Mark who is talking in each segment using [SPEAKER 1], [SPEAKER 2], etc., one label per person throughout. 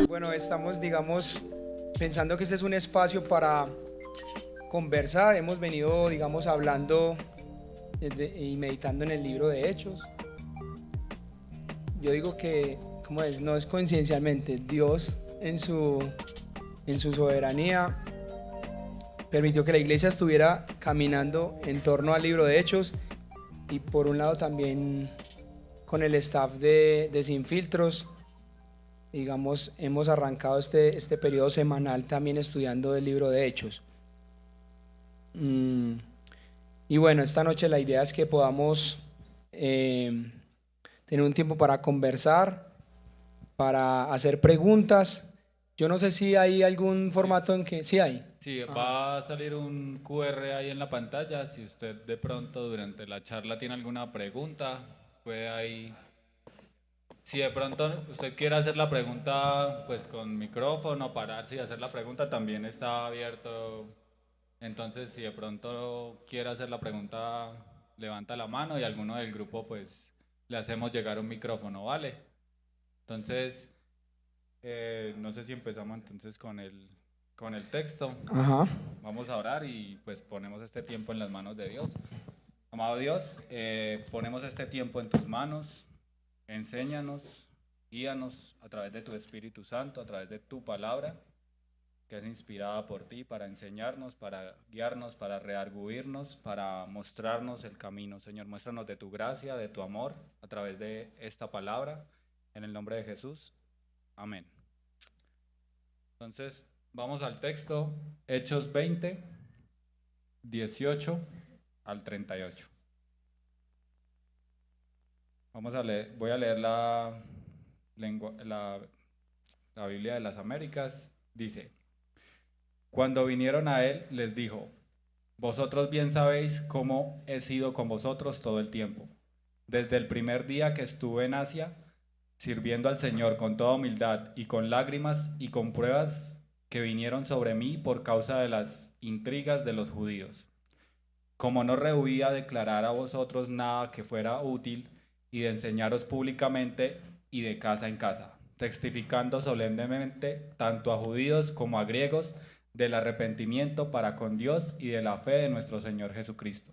[SPEAKER 1] Bueno, estamos, pensando que este es un espacio para conversar. Hemos venido, hablando y meditando en el libro de Hechos. Yo digo que, ¿cómo es? No es coincidencialmente. Dios en su soberanía permitió que la iglesia estuviera caminando en torno al libro de Hechos, y por un lado también con el staff de Sin Filtros. Hemos arrancado este periodo semanal también estudiando el libro de Hechos. Y bueno, esta noche la idea es que podamos tener un tiempo para conversar, para hacer preguntas. Yo no sé si hay algún formato en que... Sí hay.
[SPEAKER 2] Sí, va a salir un QR ahí en la pantalla. Si usted de pronto durante la charla tiene alguna pregunta, puede ahí... Si de pronto usted quiere hacer la pregunta pues con micrófono, pararse y hacer la pregunta, también está abierto. Entonces, si de pronto quiere hacer la pregunta, levanta la mano y alguno del grupo pues le hacemos llegar un micrófono, ¿vale? Entonces, no sé si empezamos entonces con el texto.
[SPEAKER 1] Ajá.
[SPEAKER 2] Vamos a orar y pues ponemos este tiempo en las manos de Dios. Amado Dios, ponemos este tiempo en tus manos. Enséñanos, guíanos a través de tu Espíritu Santo, a través de tu palabra, que es inspirada por ti para enseñarnos, para guiarnos, para redarguirnos, para mostrarnos el camino. Señor, muéstranos de tu gracia, de tu amor, a través de esta palabra, en el nombre de Jesús. Amén. Entonces, vamos al texto, Hechos 20, 18 al 38. Voy a leer la Biblia de las Américas. Dice: Cuando vinieron a él, les dijo: Vosotros bien sabéis cómo he sido con vosotros todo el tiempo, desde el primer día que estuve en Asia, sirviendo al Señor con toda humildad y con lágrimas y con pruebas que vinieron sobre mí por causa de las intrigas de los judíos. Como no rehuía declarar a vosotros nada que fuera útil, y de enseñaros públicamente y de casa en casa, testificando solemnemente tanto a judíos como a griegos del arrepentimiento para con Dios y de la fe de nuestro Señor Jesucristo.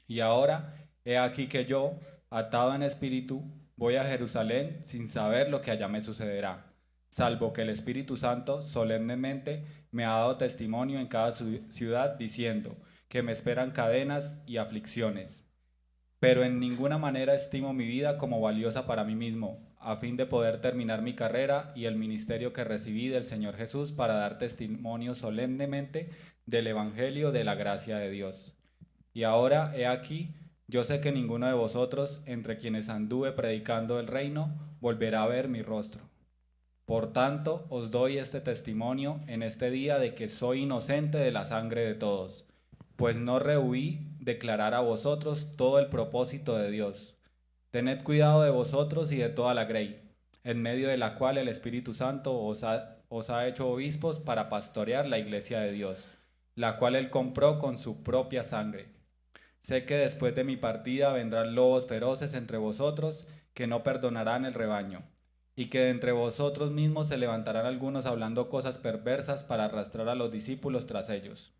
[SPEAKER 2] Y ahora, he aquí que yo, atado en espíritu, voy a Jerusalén sin saber lo que allá me sucederá, salvo que el Espíritu Santo solemnemente me ha dado testimonio en cada ciudad, diciendo que me esperan cadenas y aflicciones. Pero en ninguna manera estimo mi vida como valiosa para mí mismo, a fin de poder terminar mi carrera y el ministerio que recibí del Señor Jesús para dar testimonio solemnemente del Evangelio de la gracia de Dios. Y ahora, he aquí, yo sé que ninguno de vosotros, entre quienes anduve predicando el reino, volverá a ver mi rostro. Por tanto, os doy este testimonio en este día de que soy inocente de la sangre de todos, pues no rehuí declarar a vosotros todo el propósito de Dios. Tened cuidado de vosotros y de toda la grey, en medio de la cual el Espíritu Santo os ha hecho obispos para pastorear la iglesia de Dios, la cual él compró con su propia sangre. Sé que después de mi partida vendrán lobos feroces entre vosotros, que no perdonarán el rebaño, y que de entre vosotros mismos se levantarán algunos hablando cosas perversas para arrastrar a los discípulos tras ellos.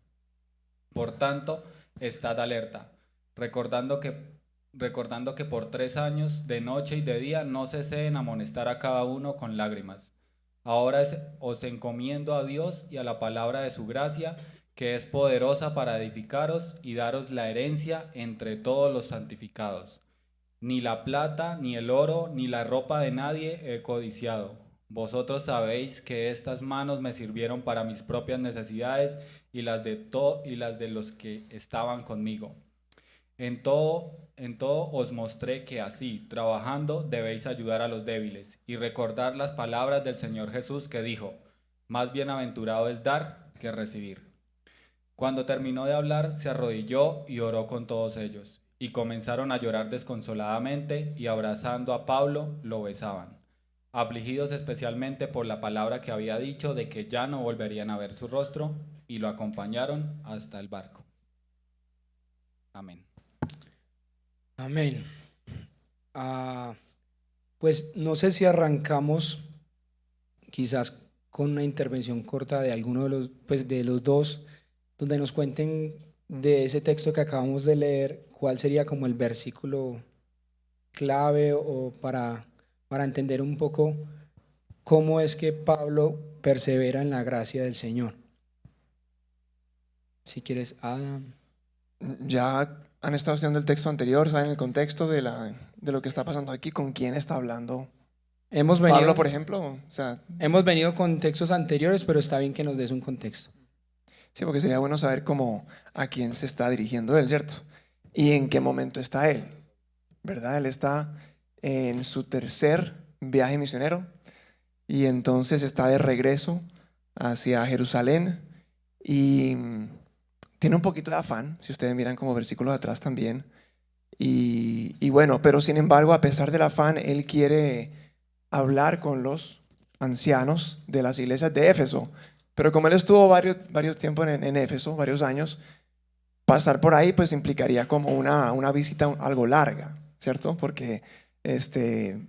[SPEAKER 2] Por tanto, estad alerta, recordando que por 3 años, de noche y de día, no cesé en amonestar a cada uno con lágrimas. Ahora os encomiendo a Dios y a la palabra de su gracia, que es poderosa para edificaros y daros la herencia entre todos los santificados. Ni la plata, ni el oro, ni la ropa de nadie he codiciado. Vosotros sabéis que estas manos me sirvieron para mis propias necesidades y las de los que estaban conmigo. En todo os mostré que así, trabajando, debéis ayudar a los débiles y recordar las palabras del Señor Jesús, que dijo: más bienaventurado es dar que recibir. Cuando terminó de hablar, se arrodilló y oró con todos ellos, y comenzaron a llorar desconsoladamente, y abrazando a Pablo, lo besaban, afligidos especialmente por la palabra que había dicho de que ya no volverían a ver su rostro, y lo acompañaron hasta el barco. Amén.
[SPEAKER 1] Amén. Ah, pues no sé si arrancamos quizás con una intervención corta de alguno de los, pues, de los dos, donde nos cuenten de ese texto que acabamos de leer, cuál sería como el versículo clave o para entender un poco cómo es que Pablo persevera en la gracia del Señor. Si quieres, Adam.
[SPEAKER 3] Ya han estado estudiando el texto anterior, saben el contexto de lo que está pasando aquí, con quién está hablando
[SPEAKER 1] Hemos
[SPEAKER 3] Pablo,
[SPEAKER 1] venido,
[SPEAKER 3] por ejemplo. O sea,
[SPEAKER 1] hemos venido con textos anteriores, pero está bien que nos des un contexto.
[SPEAKER 3] sí, porque sería bueno saber cómo a quién se está dirigiendo él, ¿cierto? Y en qué momento está él, ¿verdad? Él está en su tercer viaje misionero y entonces está de regreso hacia Jerusalén y tiene un poquito de afán, si ustedes miran como versículos atrás también. Y bueno, pero sin embargo, a pesar del afán, él quiere hablar con los ancianos de las iglesias de Éfeso. Pero como él estuvo varios tiempos en Éfeso, varios años, pasar por ahí pues implicaría como una visita algo larga, ¿cierto? Porque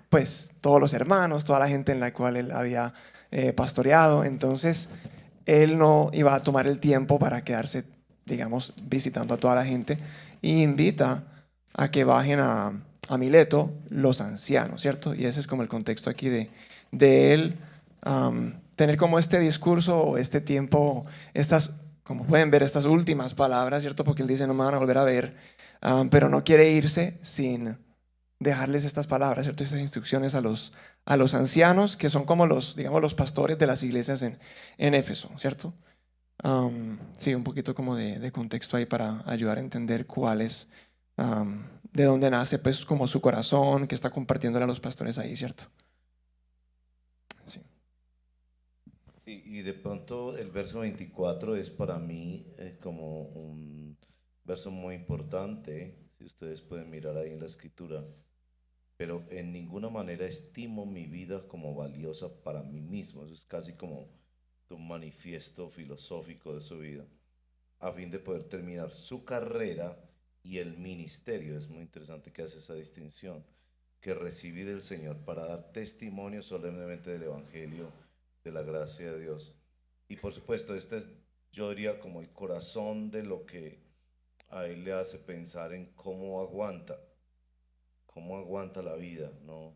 [SPEAKER 3] pues todos los hermanos, toda la gente en la cual él había pastoreado, entonces él no iba a tomar el tiempo para quedarse, digamos, visitando a toda la gente y invita a que bajen a Mileto los ancianos, ¿cierto? Y ese es como el contexto aquí de él tener como este discurso o este tiempo, estas, como pueden ver, estas últimas palabras, ¿cierto? Porque él dice, no me van a volver a ver, pero no quiere irse sin dejarles estas palabras, ¿cierto? Estas instrucciones a los ancianos, que son como los, digamos, los pastores de las iglesias en Éfeso, ¿cierto? Sí, un poquito como de contexto ahí para ayudar a entender cuál es, de dónde nace, pues, como su corazón, que está compartiéndole a los pastores ahí, ¿cierto? Sí.
[SPEAKER 4] Sí, y de pronto el verso 24 es para mí como un verso muy importante, si ustedes pueden mirar ahí en la escritura, pero en ninguna manera estimo mi vida como valiosa para mí mismo. Eso es casi como un manifiesto filosófico de su vida, a fin de poder terminar su carrera y el ministerio. Es muy interesante que hace esa distinción, que recibí del Señor para dar testimonio solemnemente del Evangelio de la gracia de Dios. Y por supuesto, este es, yo diría, como el corazón de lo que a él le hace pensar en cómo aguanta la vida, ¿no?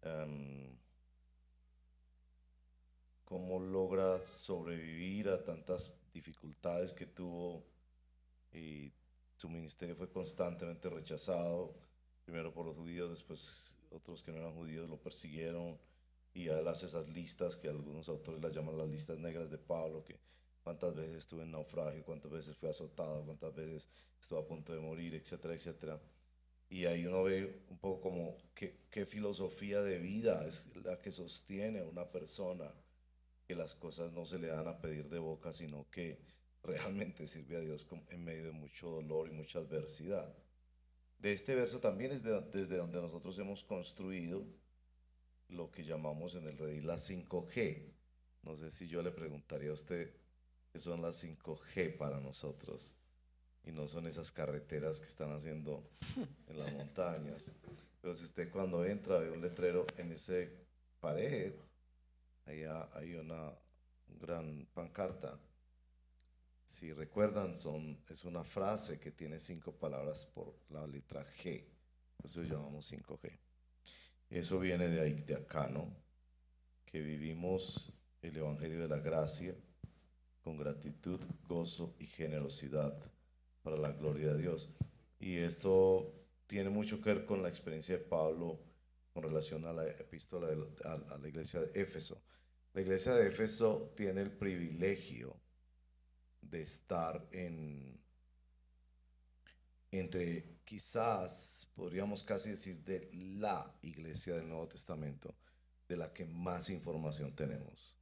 [SPEAKER 4] Um, cómo logra sobrevivir a tantas dificultades que tuvo, y su ministerio fue constantemente rechazado, primero por los judíos, después otros que no eran judíos lo persiguieron, y él hace esas listas que algunos autores las llaman las listas negras de Pablo, que cuántas veces estuve en naufragio, cuántas veces fui azotado, cuántas veces estuve a punto de morir, etcétera, etcétera. Y ahí uno ve un poco como qué filosofía de vida es la que sostiene a una persona, que las cosas no se le dan a pedir de boca, sino que realmente sirve a Dios en medio de mucho dolor y mucha adversidad. De este verso también es desde donde nosotros hemos construido lo que llamamos en el Redil las 5G. No sé si yo le preguntaría a usted qué son las 5G para nosotros, y no son esas carreteras que están haciendo en las montañas. Pero si usted cuando entra ve un letrero en ese pared, allá hay una gran pancarta. Si recuerdan, es una frase que tiene 5 palabras por la letra G. Eso llamamos 5G. Eso viene de ahí, de acá, ¿no? Que vivimos el Evangelio de la Gracia con gratitud, gozo y generosidad para la gloria de Dios. Y esto tiene mucho que ver con la experiencia de Pablo con relación a la epístola a la iglesia de Éfeso. La iglesia de Éfeso tiene el privilegio de estar entre, quizás podríamos casi decir, de la iglesia del Nuevo Testamento, de la que más información tenemos.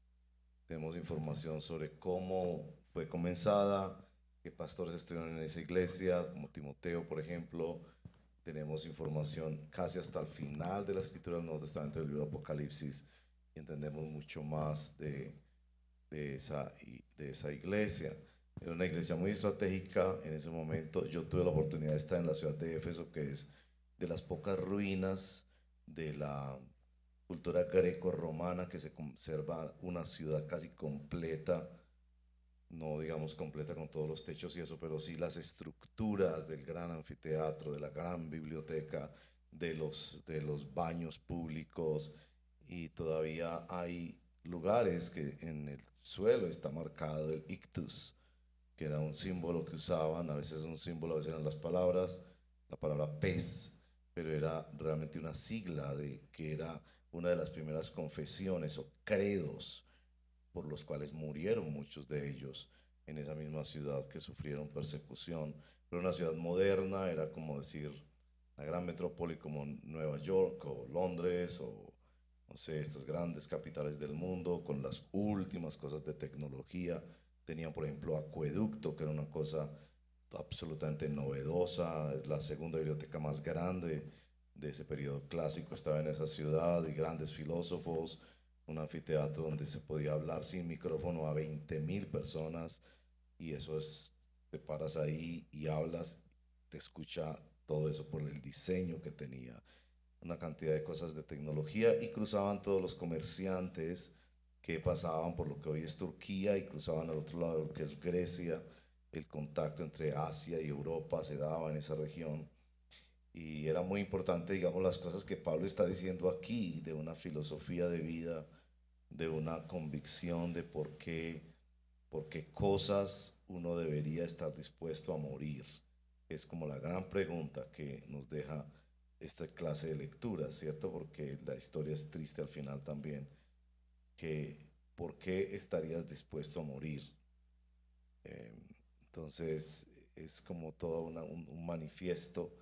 [SPEAKER 4] Tenemos información sobre cómo fue comenzada, qué pastores estuvieron en esa iglesia, como Timoteo, por ejemplo. Tenemos información casi hasta el final de la escritura del Nuevo Testamento, del libro de Apocalipsis, y entendemos mucho más de esa iglesia. Era una iglesia muy estratégica en ese momento. Yo tuve la oportunidad de estar en la ciudad de Éfeso, que es de las pocas ruinas de la cultura greco-romana, que se conserva una ciudad casi completa, no digamos completa con todos los techos y eso, pero sí las estructuras del gran anfiteatro, de la gran biblioteca, de los baños públicos, y todavía hay lugares que en el suelo está marcado el ictus, que era un símbolo que usaban, a veces un símbolo, a veces eran las palabras, la palabra pez, pero era realmente una sigla de que era una de las primeras confesiones o credos por los cuales murieron muchos de ellos en esa misma ciudad, que sufrieron persecución. Pero una ciudad moderna era como decir una gran metrópoli como Nueva York o Londres o no sé, estas grandes capitales del mundo con las últimas cosas de tecnología. Tenían, por ejemplo, acueducto, que era una cosa absolutamente novedosa. La segunda biblioteca más grande de ese periodo clásico estaba en esa ciudad, y grandes filósofos, un anfiteatro donde se podía hablar sin micrófono a 20.000 personas, y eso es, te paras ahí y hablas, te escucha todo eso por el diseño que tenía, una cantidad de cosas de tecnología, y cruzaban todos los comerciantes que pasaban por lo que hoy es Turquía y cruzaban al otro lado, lo que es Grecia. El contacto entre Asia y Europa se daba en esa región, y era muy importante, digamos, las cosas que Pablo está diciendo aquí, de una filosofía de vida, de una convicción de por qué cosas uno debería estar dispuesto a morir. Es como la gran pregunta que nos deja esta clase de lectura, ¿cierto? Porque la historia es triste al final también, que ¿por qué estarías dispuesto a morir? Eh, entonces es como todo un manifiesto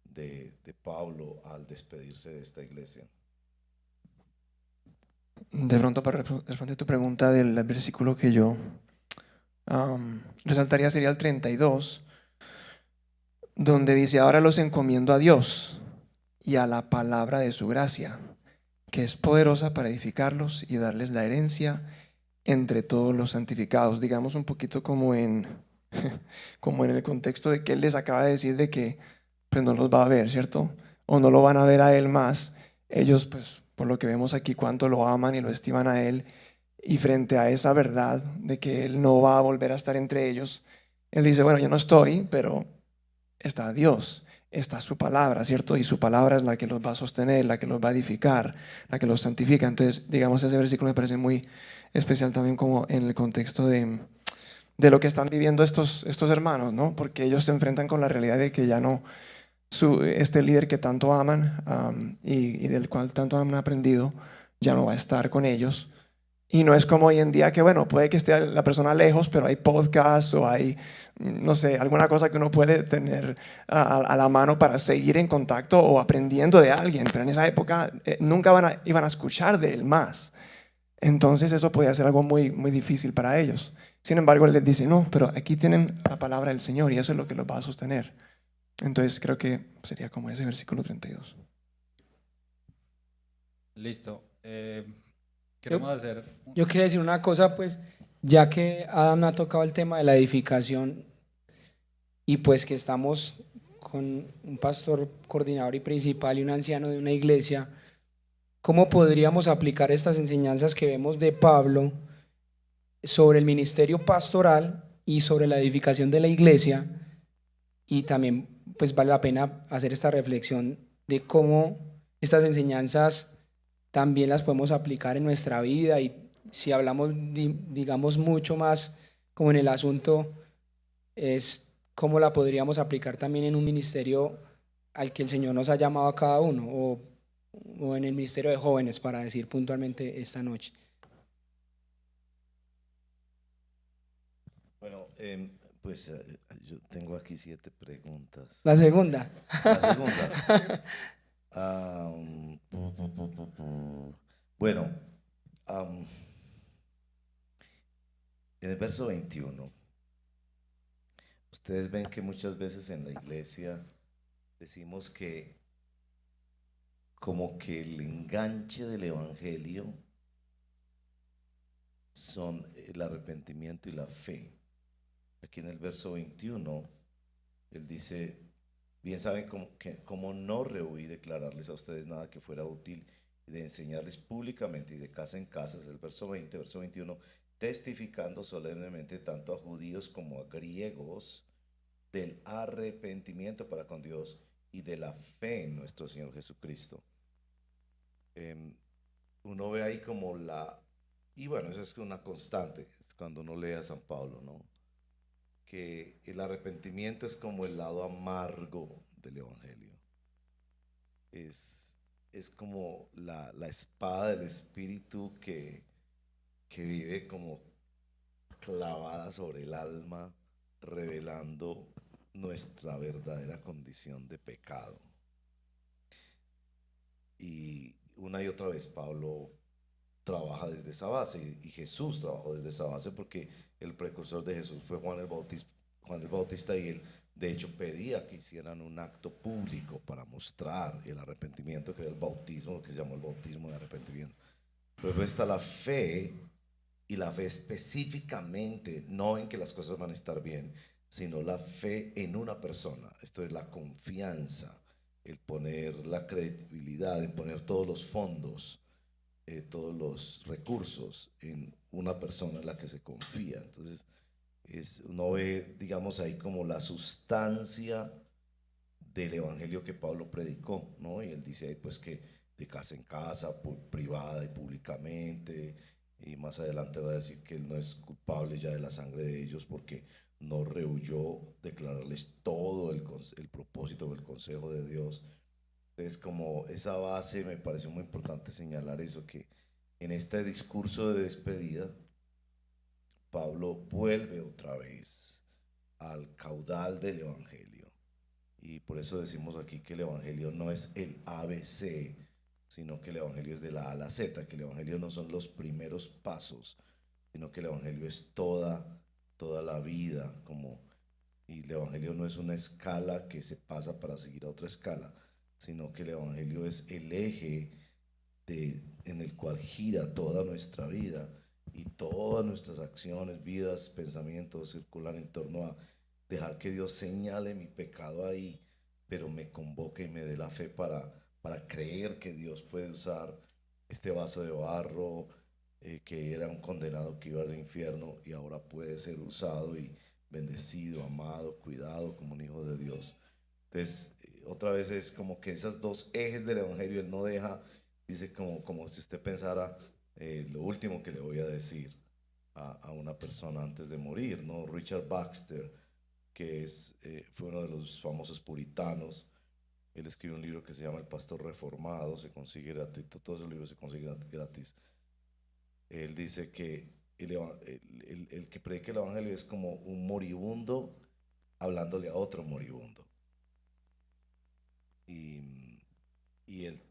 [SPEAKER 4] de Pablo al despedirse de esta iglesia.
[SPEAKER 3] De pronto, para responder tu pregunta del versículo que yo resaltaría sería el 32, donde dice: ahora los encomiendo a Dios y a la palabra de su gracia, que es poderosa para edificarlos y darles la herencia entre todos los santificados. Digamos un poquito como en, como en el contexto de que Él les acaba de decir de que pues no los va a ver, ¿cierto? O no lo van a ver a Él más. Ellos, pues por lo que vemos aquí, cuánto lo aman y lo estiman a Él. Y frente a esa verdad de que Él no va a volver a estar entre ellos, Él dice: bueno, yo no estoy, pero está Dios, está su palabra, ¿cierto? Y su palabra es la que los va a sostener, la que los va a edificar, la que los santifica. Entonces, digamos, ese versículo me parece muy especial también como en el contexto de lo que están viviendo estos hermanos, ¿no? Porque ellos se enfrentan con la realidad de que ya no, este líder que tanto aman y del cual tanto han aprendido, ya no va a estar con ellos. Y no es como hoy en día que, bueno, puede que esté la persona lejos, pero hay podcasts o hay, no sé, alguna cosa que uno puede tener a la mano para seguir en contacto o aprendiendo de alguien. Pero en esa época nunca iban a escuchar de él más. Entonces eso podía ser algo muy, muy difícil para ellos. Sin embargo, él les dice: no, pero aquí tienen la palabra del Señor y eso es lo que los va a sostener. Entonces creo que sería como ese versículo 32.
[SPEAKER 2] Listo. Queremos hacer...
[SPEAKER 1] Yo quería decir una cosa, pues, ya que Adam ha tocado el tema de la edificación y pues que estamos con un pastor coordinador y principal y un anciano de una iglesia, ¿cómo podríamos aplicar estas enseñanzas que vemos de Pablo sobre el ministerio pastoral y sobre la edificación de la iglesia? Y también pues vale la pena hacer esta reflexión de cómo estas enseñanzas también las podemos aplicar en nuestra vida, y si hablamos, digamos, mucho más como en el asunto, es cómo la podríamos aplicar también en un ministerio al que el Señor nos ha llamado a cada uno, o en el ministerio de jóvenes, para decir puntualmente esta noche.
[SPEAKER 4] Bueno, pues yo tengo aquí 7 preguntas.
[SPEAKER 1] La segunda.
[SPEAKER 4] La segunda. Bueno, en el verso 21, ustedes ven que muchas veces en la iglesia decimos que como que el enganche del evangelio son el arrepentimiento y la fe. Aquí en el verso 21, él dice: Bien saben cómo no rehuí declararles a ustedes nada que fuera útil y de enseñarles públicamente y de casa en casa, es el verso 20, verso 21, testificando solemnemente tanto a judíos como a griegos del arrepentimiento para con Dios y de la fe en nuestro Señor Jesucristo. Uno ve ahí como y bueno, eso es una constante, es cuando uno lee a San Pablo, ¿no? Que el arrepentimiento es como el lado amargo del Evangelio. Es como la espada del Espíritu que vive como clavada sobre el alma, revelando nuestra verdadera condición de pecado. Y una y otra vez Pablo trabaja desde esa base y Jesús trabajó desde esa base porque el precursor de Jesús fue Juan el Bautista y él de hecho pedía que hicieran un acto público para mostrar el arrepentimiento, que era el bautismo, lo que se llamó el bautismo de arrepentimiento. Luego está la fe, y la fe específicamente, no en que las cosas van a estar bien, sino la fe en una persona. Esto es la confianza, el poner la credibilidad, el poner todos los fondos, todos los recursos en una persona en la que se confía. Entonces, uno ve, digamos, ahí como la sustancia del evangelio que Pablo predicó, ¿no? Y él dice ahí pues que de casa en casa, privada y públicamente, y más adelante va a decir que él no es culpable ya de la sangre de ellos porque no rehuyó declararles todo el propósito o el consejo de Dios. Entonces, como esa base, me pareció muy importante señalar eso, que en este discurso de despedida, Pablo vuelve otra vez al caudal del Evangelio. Y por eso decimos aquí que el Evangelio no es el ABC, sino que el Evangelio es de la A a la Z, que el Evangelio no son los primeros pasos, sino que el Evangelio es toda la vida, y el Evangelio no es una escala que se pasa para seguir a otra escala, sino que el Evangelio es el eje en el cual gira toda nuestra vida y todas nuestras acciones, vidas, pensamientos circulan en torno a dejar que Dios señale mi pecado ahí, pero me convoque y me dé la fe para creer que Dios puede usar este vaso de barro, que era un condenado que iba al infierno y ahora puede ser usado y bendecido, amado, cuidado como un hijo de Dios. Entonces, otra vez es como que esos dos ejes del Evangelio, él no deja, dice como si usted pensara lo último que le voy a decir a una persona antes de morir, ¿no? Richard Baxter, que fue uno de los famosos puritanos, él escribió un libro que se llama El Pastor Reformado, se consigue gratis, todos esos libros se consiguen gratis. Él dice que el que predica el Evangelio es como un moribundo hablándole a otro moribundo.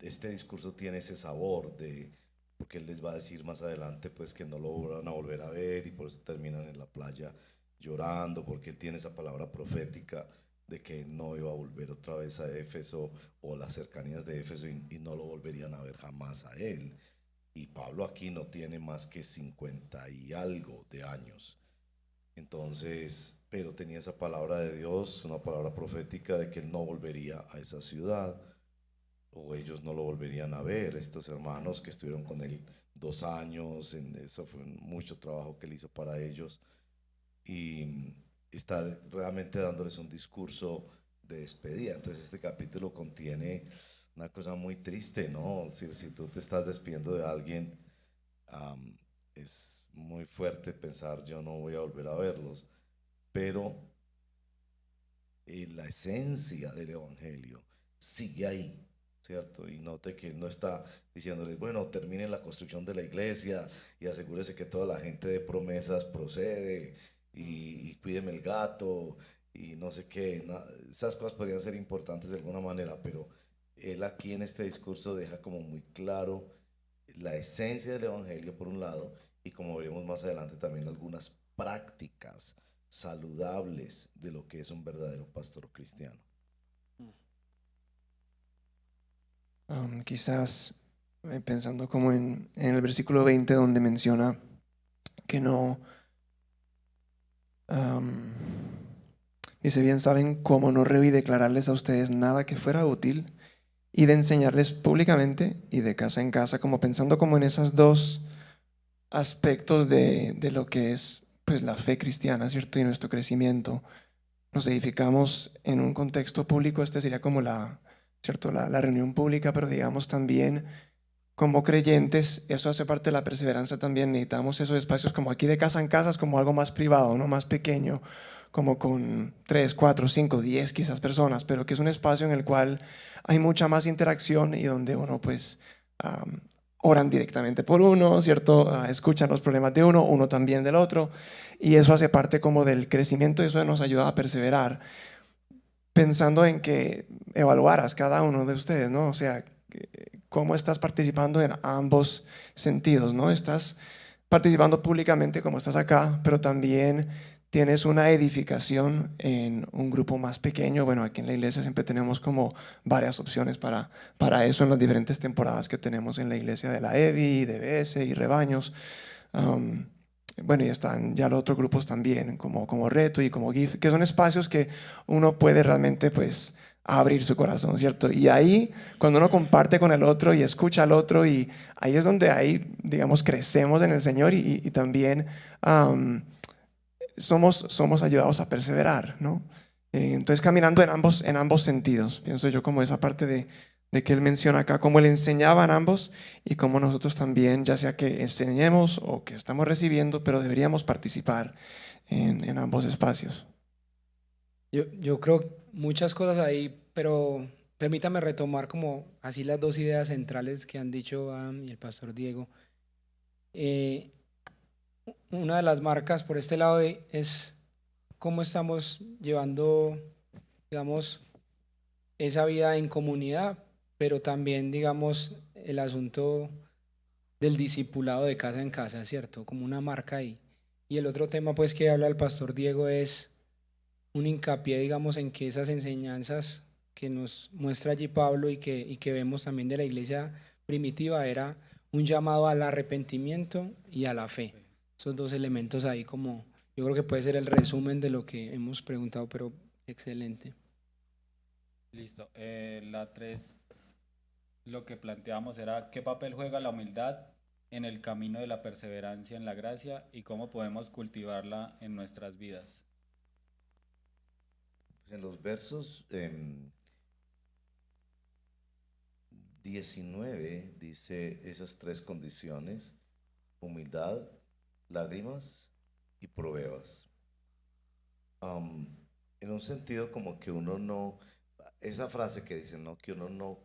[SPEAKER 4] Este discurso tiene ese sabor porque él les va a decir más adelante pues que no lo van a volver a ver y por eso terminan en la playa llorando, porque él tiene esa palabra profética de que no iba a volver otra vez a Éfeso o las cercanías de Éfeso y no lo volverían a ver jamás a él. Y Pablo aquí no tiene más que 50 y algo de años. Entonces, pero tenía esa palabra de Dios, una palabra profética de que él no volvería a esa ciudad, o ellos no lo volverían a ver, estos hermanos que estuvieron con él 2 años, eso fue mucho trabajo que él hizo para ellos, y está realmente dándoles un discurso de despedida. Entonces este capítulo contiene una cosa muy triste, ¿no? Si tú te estás despidiendo de alguien, es muy fuerte pensar yo no voy a volver a verlos, pero la esencia del Evangelio sigue ahí, ¿cierto? Y note que no está diciéndoles, bueno, terminen la construcción de la iglesia y asegúrese que toda la gente de promesas procede y cuídeme el gato y no sé qué. Esas cosas podrían ser importantes de alguna manera, pero él aquí en este discurso deja como muy claro la esencia del Evangelio por un lado y, como veremos más adelante, también algunas prácticas saludables de lo que es un verdadero pastor cristiano.
[SPEAKER 3] Quizás pensando como en el versículo 20 donde menciona que no Dice, bien saben cómo no rehuí declararles a ustedes nada que fuera útil y de enseñarles públicamente y de casa en casa, como pensando como en esos dos aspectos de lo que es pues la fe cristiana, ¿cierto? Y nuestro crecimiento. Nos edificamos en un contexto público, este sería como ¿cierto? La reunión pública, pero digamos también como creyentes, eso hace parte de la perseverancia también. Necesitamos esos espacios como aquí de casa en casa, es como algo más privado, ¿no? Más pequeño, como con 3, 4, 5, 10 quizás personas, pero que es un espacio en el cual hay mucha más interacción y donde uno pues am, oran directamente por uno, ¿cierto? Escuchan los problemas de uno, uno también del otro, y eso hace parte como del crecimiento y eso nos ayuda a perseverar, pensando en que evaluaras cada uno de ustedes, ¿no? O sea, cómo estás participando en ambos sentidos, ¿no? Estás participando públicamente como estás acá, pero también tienes una edificación en un grupo más pequeño. Bueno, aquí en la iglesia siempre tenemos como varias opciones para eso en las diferentes temporadas que tenemos en la iglesia de la EVI, DBS y rebaños. Um, bueno, y están ya los otros grupos también, como Reto y como GIF, que son espacios que uno puede realmente pues abrir su corazón, ¿cierto? Y ahí, cuando uno comparte con el otro y escucha al otro, y ahí es donde ahí, digamos, crecemos en el Señor y también somos ayudados a perseverar, ¿no? Entonces, caminando en ambos sentidos, pienso yo como esa parte de que él menciona acá, cómo él enseñaba en ambos y cómo nosotros también, ya sea que enseñemos o que estamos recibiendo, pero deberíamos participar en ambos espacios.
[SPEAKER 1] Yo creo muchas cosas ahí, pero permítame retomar como así las dos ideas centrales que han dicho Adam y el pastor Diego. Eh, una de las marcas por este lado es cómo estamos llevando, digamos, esa vida en comunidad, pero también, digamos, el asunto del discipulado de casa en casa, ¿cierto? Como una marca ahí. Y el otro tema, pues, que habla el pastor Diego es un hincapié, digamos, en que esas enseñanzas que nos muestra allí Pablo y que vemos también de la iglesia primitiva era un llamado al arrepentimiento y a la fe. Esos dos elementos ahí como, yo creo que puede ser el resumen de lo que hemos preguntado, pero excelente.
[SPEAKER 2] Listo. La 3, lo que planteamos era qué papel juega la humildad en el camino de la perseverancia en la gracia y cómo podemos cultivarla en nuestras vidas.
[SPEAKER 4] Pues en los versos 19 dice esas tres condiciones: humildad, lágrimas y pruebas. Am, en un sentido como que uno no, esa frase que dice, ¿no? Que uno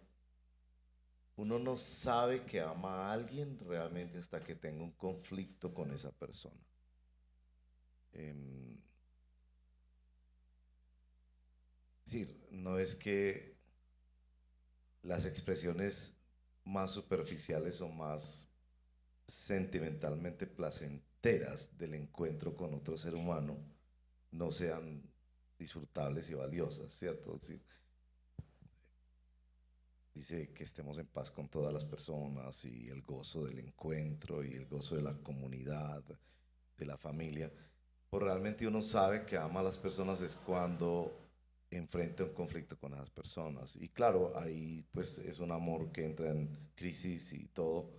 [SPEAKER 4] no sabe que ama a alguien realmente hasta que tenga un conflicto con esa persona. Em, es decir, no es que las expresiones más superficiales o más sentimentalmente placenteras del encuentro con otro ser humano no sean disfrutables y valiosas, ¿cierto? Es decir, dice que estemos en paz con todas las personas y el gozo del encuentro y el gozo de la comunidad, de la familia. Pues realmente uno sabe que ama a las personas es cuando enfrenta un conflicto con esas personas. Y claro, ahí pues es un amor que entra en crisis y todo.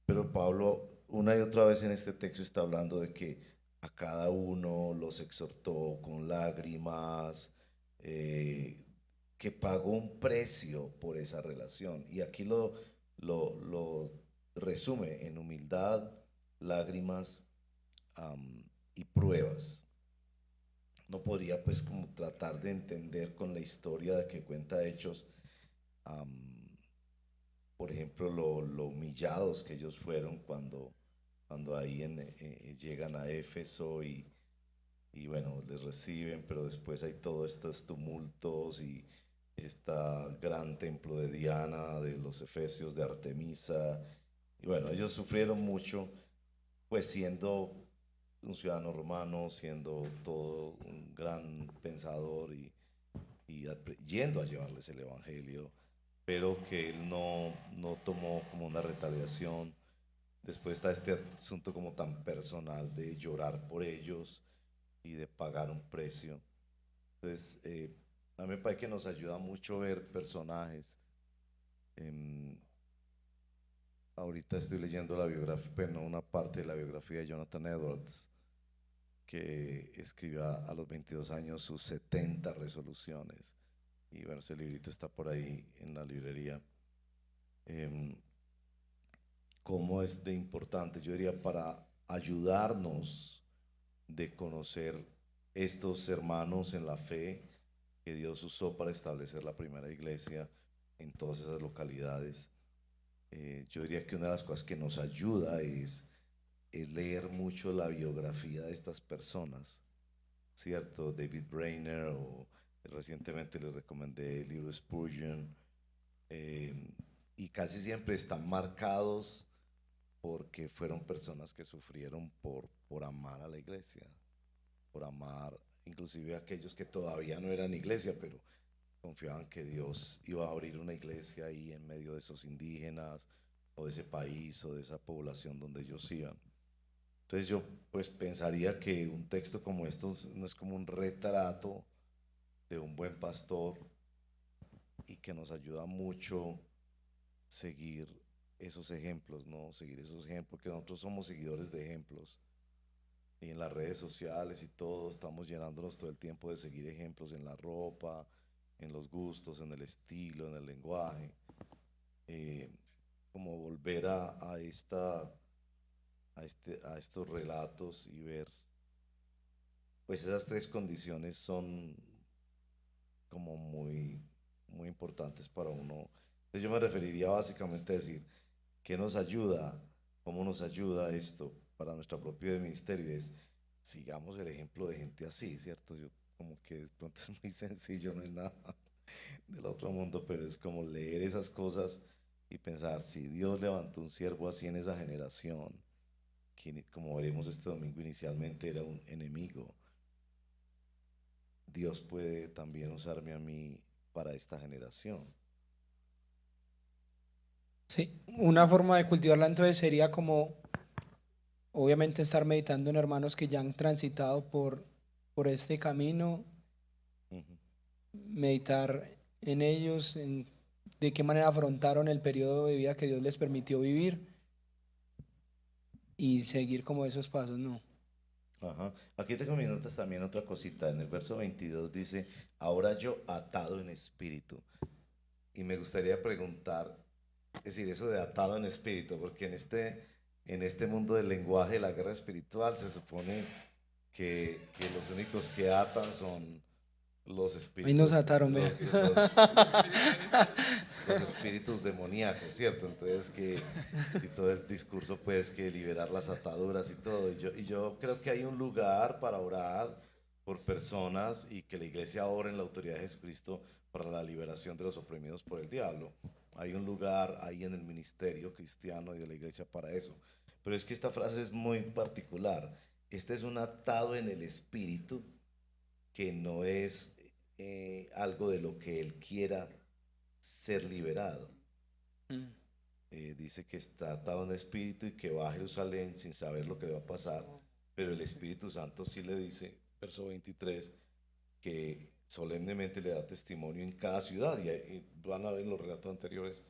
[SPEAKER 4] Pero Pablo una y otra vez en este texto está hablando de que a cada uno los exhortó con lágrimas, eh, que pagó un precio por esa relación. Y aquí lo resume en humildad, lágrimas y pruebas. No podría pues como tratar de entender con la historia que cuenta Hechos, por ejemplo, lo humillados que ellos fueron cuando ahí llegan a Éfeso y bueno, les reciben, pero después hay todos estos tumultos y este gran templo de Diana, de los Efesios, de Artemisa, y bueno, ellos sufrieron mucho, pues siendo un ciudadano romano, siendo todo un gran pensador y yendo a llevarles el Evangelio, pero que él no tomó como una retaliación. Después está este asunto como tan personal de llorar por ellos y de pagar un precio. Entonces, a mí me parece que nos ayuda mucho ver personajes. Ahorita estoy leyendo la biografía, bueno, una parte de la biografía de Jonathan Edwards, que escribió a los 22 años sus 70 resoluciones. Y bueno, ese librito está por ahí en la librería. ¿Cómo es de importante? Yo diría para ayudarnos de conocer estos hermanos en la fe que Dios usó para establecer la primera iglesia en todas esas localidades. Yo diría que una de las cosas que nos ayuda es leer mucho la biografía de estas personas, ¿cierto? David Brainerd, o recientemente les recomendé el libro Spurgeon, y casi siempre están marcados porque fueron personas que sufrieron por amar a la iglesia, por amar inclusive a aquellos que todavía no eran iglesia, pero confiaban que Dios iba a abrir una iglesia ahí en medio de esos indígenas o de ese país o de esa población donde ellos iban. Entonces yo pues pensaría que un texto como estos no es como un retrato de un buen pastor, y que nos ayuda mucho seguir esos ejemplos, ¿no? Seguir esos ejemplos, porque nosotros somos seguidores de ejemplos. Y en las redes sociales y todo, estamos llenándonos todo el tiempo de seguir ejemplos en la ropa, en los gustos, en el estilo, en el lenguaje. Como volver a estos relatos y ver, pues esas tres condiciones son como muy, muy importantes para uno. Entonces yo me referiría básicamente a decir, ¿qué nos ayuda? ¿Cómo nos ayuda esto para nuestro propio ministerio? Es, sigamos el ejemplo de gente así, ¿cierto? Yo como que de pronto es muy sencillo, no es nada del otro mundo, pero es como leer esas cosas y pensar, si Dios levantó un siervo así en esa generación, que como veremos este domingo inicialmente era un enemigo, Dios puede también usarme a mí para esta generación.
[SPEAKER 1] Sí, una forma de cultivarla entonces sería como, obviamente, estar meditando en hermanos que ya han transitado por este camino,
[SPEAKER 4] Ujú.
[SPEAKER 1] meditar en ellos, en de qué manera afrontaron el periodo de vida que Dios les permitió vivir y seguir como esos pasos, ¿no?
[SPEAKER 4] Ajá. Aquí tengo mis notas también otra cosita. En el verso 22 dice, ahora yo atado en espíritu. Y me gustaría preguntar, es decir, eso de atado en espíritu, porque en este mundo del lenguaje de la guerra espiritual se supone que los únicos que atan son los
[SPEAKER 1] Ahí nos
[SPEAKER 4] espíritus,
[SPEAKER 1] ataron, vea.
[SPEAKER 4] los espíritus demoníacos, ¿cierto? Entonces y todo el discurso pues que liberar las ataduras y todo. Y yo creo que hay un lugar para orar por personas y que la iglesia ore en la autoridad de Jesucristo para la liberación de los oprimidos por el diablo. Hay un lugar ahí en el ministerio cristiano y de la iglesia para eso. Pero es que esta frase es muy particular. Este es un atado en el espíritu que no es algo de lo que él quiera ser liberado.
[SPEAKER 1] Mm.
[SPEAKER 4] Dice que está atado en espíritu y que va a Jerusalén sin saber lo que va a pasar, pero el Espíritu Santo sí le dice, verso 23, que solemnemente le da testimonio en cada ciudad, y van a ver en los relatos anteriores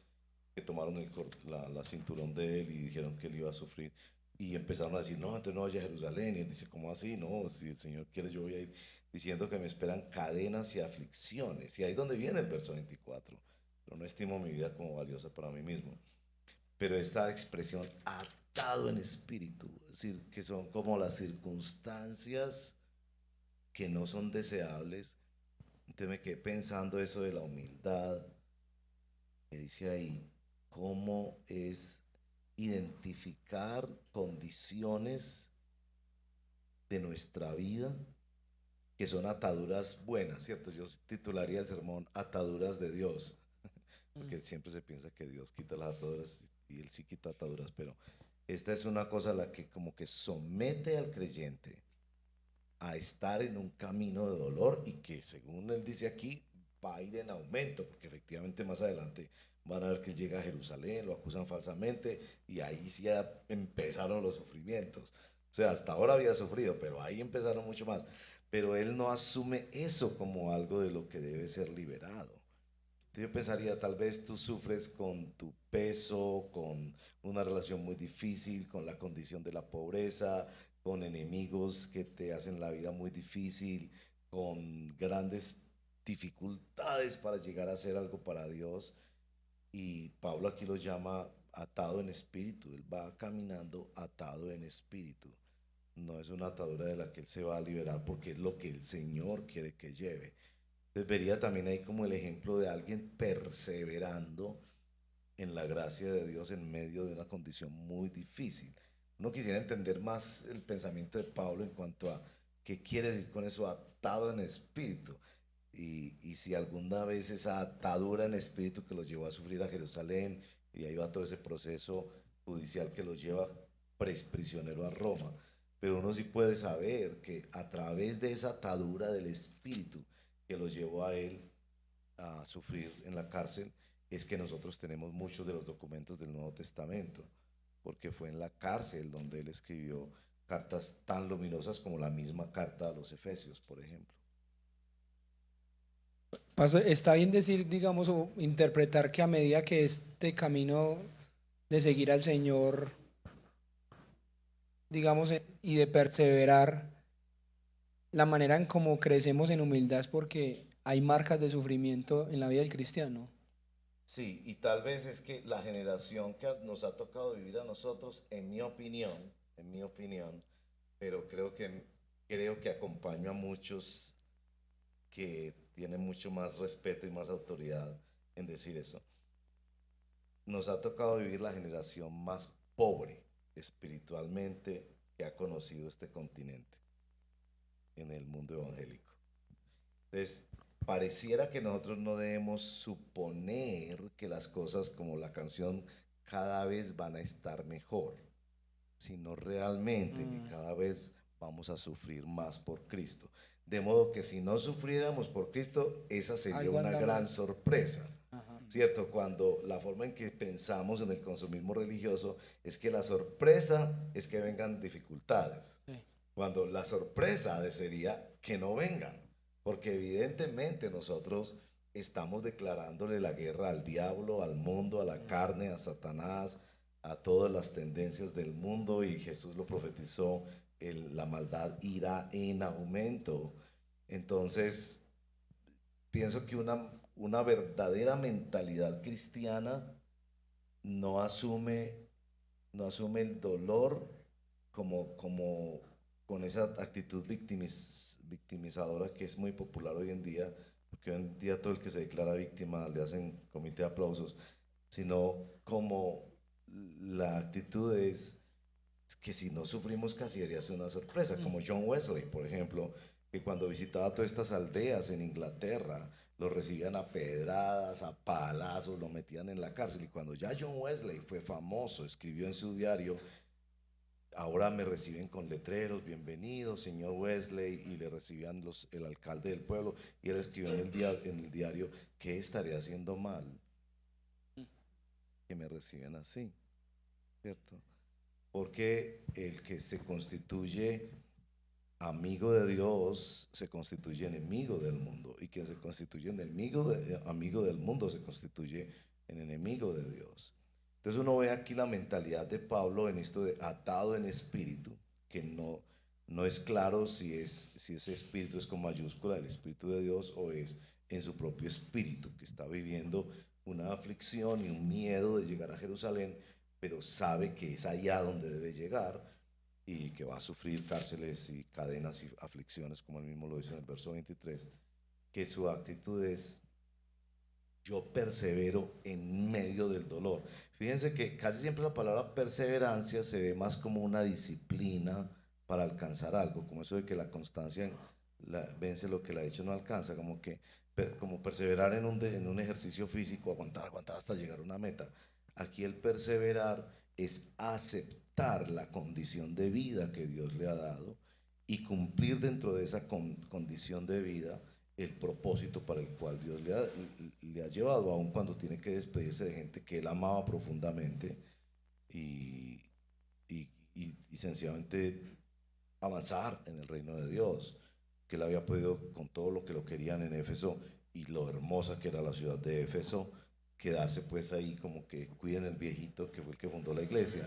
[SPEAKER 4] que tomaron la cinturón de él y dijeron que él iba a sufrir, y empezaron a decir, no, entonces no vaya a Jerusalén, y él dice, ¿cómo así? No, si el Señor quiere yo voy a ir, diciendo que me esperan cadenas y aflicciones, y ahí es donde viene el verso 24, pero no estimo mi vida como valiosa para mí mismo. Pero esta expresión atado en espíritu, es decir, que son como las circunstancias que no son deseables. Entonces me quedé pensando eso de la humildad, que dice ahí, cómo es identificar condiciones de nuestra vida que son ataduras buenas, ¿cierto? Yo titularía el sermón Ataduras de Dios, porque siempre se piensa que Dios quita las ataduras y Él sí quita ataduras, pero esta es una cosa a la que como que somete al creyente a estar en un camino de dolor y que según Él dice aquí va a ir en aumento, porque efectivamente más adelante van a ver que Él llega a Jerusalén, lo acusan falsamente y ahí sí ya empezaron los sufrimientos. O sea, hasta ahora había sufrido, pero ahí empezaron mucho más. pero él no asume eso como algo de lo que debe ser liberado. Yo pensaría, tal vez tú sufres con tu peso, con una relación muy difícil, con la condición de la pobreza, con enemigos que te hacen la vida muy difícil, con grandes dificultades para llegar a hacer algo para Dios. Y Pablo aquí lo llama atado en espíritu. Él va caminando atado en espíritu. No es una atadura de la que él se va a liberar porque es lo que el Señor quiere que lleve. Entonces vería también ahí como el ejemplo de alguien perseverando en la gracia de Dios en medio de una condición muy difícil. Uno quisiera entender más el pensamiento de Pablo en cuanto a qué quiere decir con eso atado en espíritu. Y si alguna vez esa atadura en espíritu que los llevó a sufrir a Jerusalén, y ahí va todo ese proceso judicial que los lleva prisionero a Roma. Pero uno sí puede saber que a través de esa atadura del espíritu que los llevó a él a sufrir en la cárcel, es que nosotros tenemos muchos de los documentos del Nuevo Testamento, porque fue en la cárcel donde él escribió cartas tan luminosas como la misma carta a los Efesios, por ejemplo.
[SPEAKER 1] Está bien decir, digamos, o interpretar que a medida que este camino de seguir al Señor, digamos, y de perseverar, la manera en cómo crecemos en humildad es porque hay marcas de sufrimiento en la vida del cristiano.
[SPEAKER 4] Sí, y tal vez es que la generación que nos ha tocado vivir a nosotros, en mi opinión, pero creo que acompaño a muchos que tienen mucho más respeto y más autoridad en decir eso. Nos ha tocado vivir la generación más pobre espiritualmente que ha conocido este continente en el mundo evangélico. Entonces, pareciera que nosotros no debemos suponer que las cosas como la canción cada vez van a estar mejor, sino realmente que cada vez vamos a sufrir más por Cristo. De modo que si no sufriéramos por Cristo, esa sería
[SPEAKER 1] Algo
[SPEAKER 4] una
[SPEAKER 1] anda
[SPEAKER 4] gran
[SPEAKER 1] mal.
[SPEAKER 4] sorpresa.
[SPEAKER 1] Ajá.
[SPEAKER 4] ¿Cierto? Cuando la forma en que pensamos en el consumismo religioso es que la sorpresa es que vengan dificultades.
[SPEAKER 1] Sí.
[SPEAKER 4] Cuando la sorpresa sería que no vengan, porque evidentemente nosotros estamos declarándole la guerra al diablo, al mundo, a la carne, a Satanás, a todas las tendencias del mundo, y Jesús lo profetizó, la maldad irá en aumento. Entonces, pienso que una verdadera mentalidad cristiana no asume, no asume el dolor como con esa actitud victimizadora que es muy popular hoy en día, porque hoy en día todo el que se declara víctima le hacen comité de aplausos, sino como la actitud es que si no sufrimos casi debería ser una sorpresa, como John Wesley, por ejemplo, que cuando visitaba todas estas aldeas en Inglaterra, lo recibían a pedradas, a palazos, lo metían en la cárcel. Y cuando ya John Wesley fue famoso, escribió en su diario, ahora me reciben con letreros, bienvenido, señor Wesley, y le recibían el alcalde del pueblo, y él escribió en el diario, ¿qué estaré haciendo mal? Que me reciben así, ¿cierto? Porque el que se constituye amigo de Dios se constituye enemigo del mundo, y quien se constituye amigo del mundo se constituye en enemigo de Dios. Entonces uno ve aquí la mentalidad de Pablo en esto de atado en espíritu, que no es claro si ese espíritu es con mayúscula el espíritu de Dios o es en su propio espíritu, que está viviendo una aflicción y un miedo de llegar a Jerusalén, pero sabe que es allá donde debe llegar y que va a sufrir cárceles y cadenas y aflicciones, como él mismo lo dice en el verso 23, que su actitud es: yo persevero en medio del dolor. Fíjense que casi siempre la palabra perseverancia se ve más como una disciplina para alcanzar algo, como eso de que la constancia vence lo que la dicha no alcanza, como perseverar en un ejercicio físico, aguantar hasta llegar a una meta. Aquí el perseverar es aceptar la condición de vida que Dios le ha dado y cumplir dentro de esa condición de vida el propósito para el cual Dios le ha llevado, aun cuando tiene que despedirse de gente que él amaba profundamente y, y sencillamente avanzar en el reino de Dios. que él había podido, con todo lo que lo querían en Éfeso y lo hermosa que era la ciudad de Éfeso, quedarse pues ahí como que cuiden el viejito que fue el que fundó la iglesia.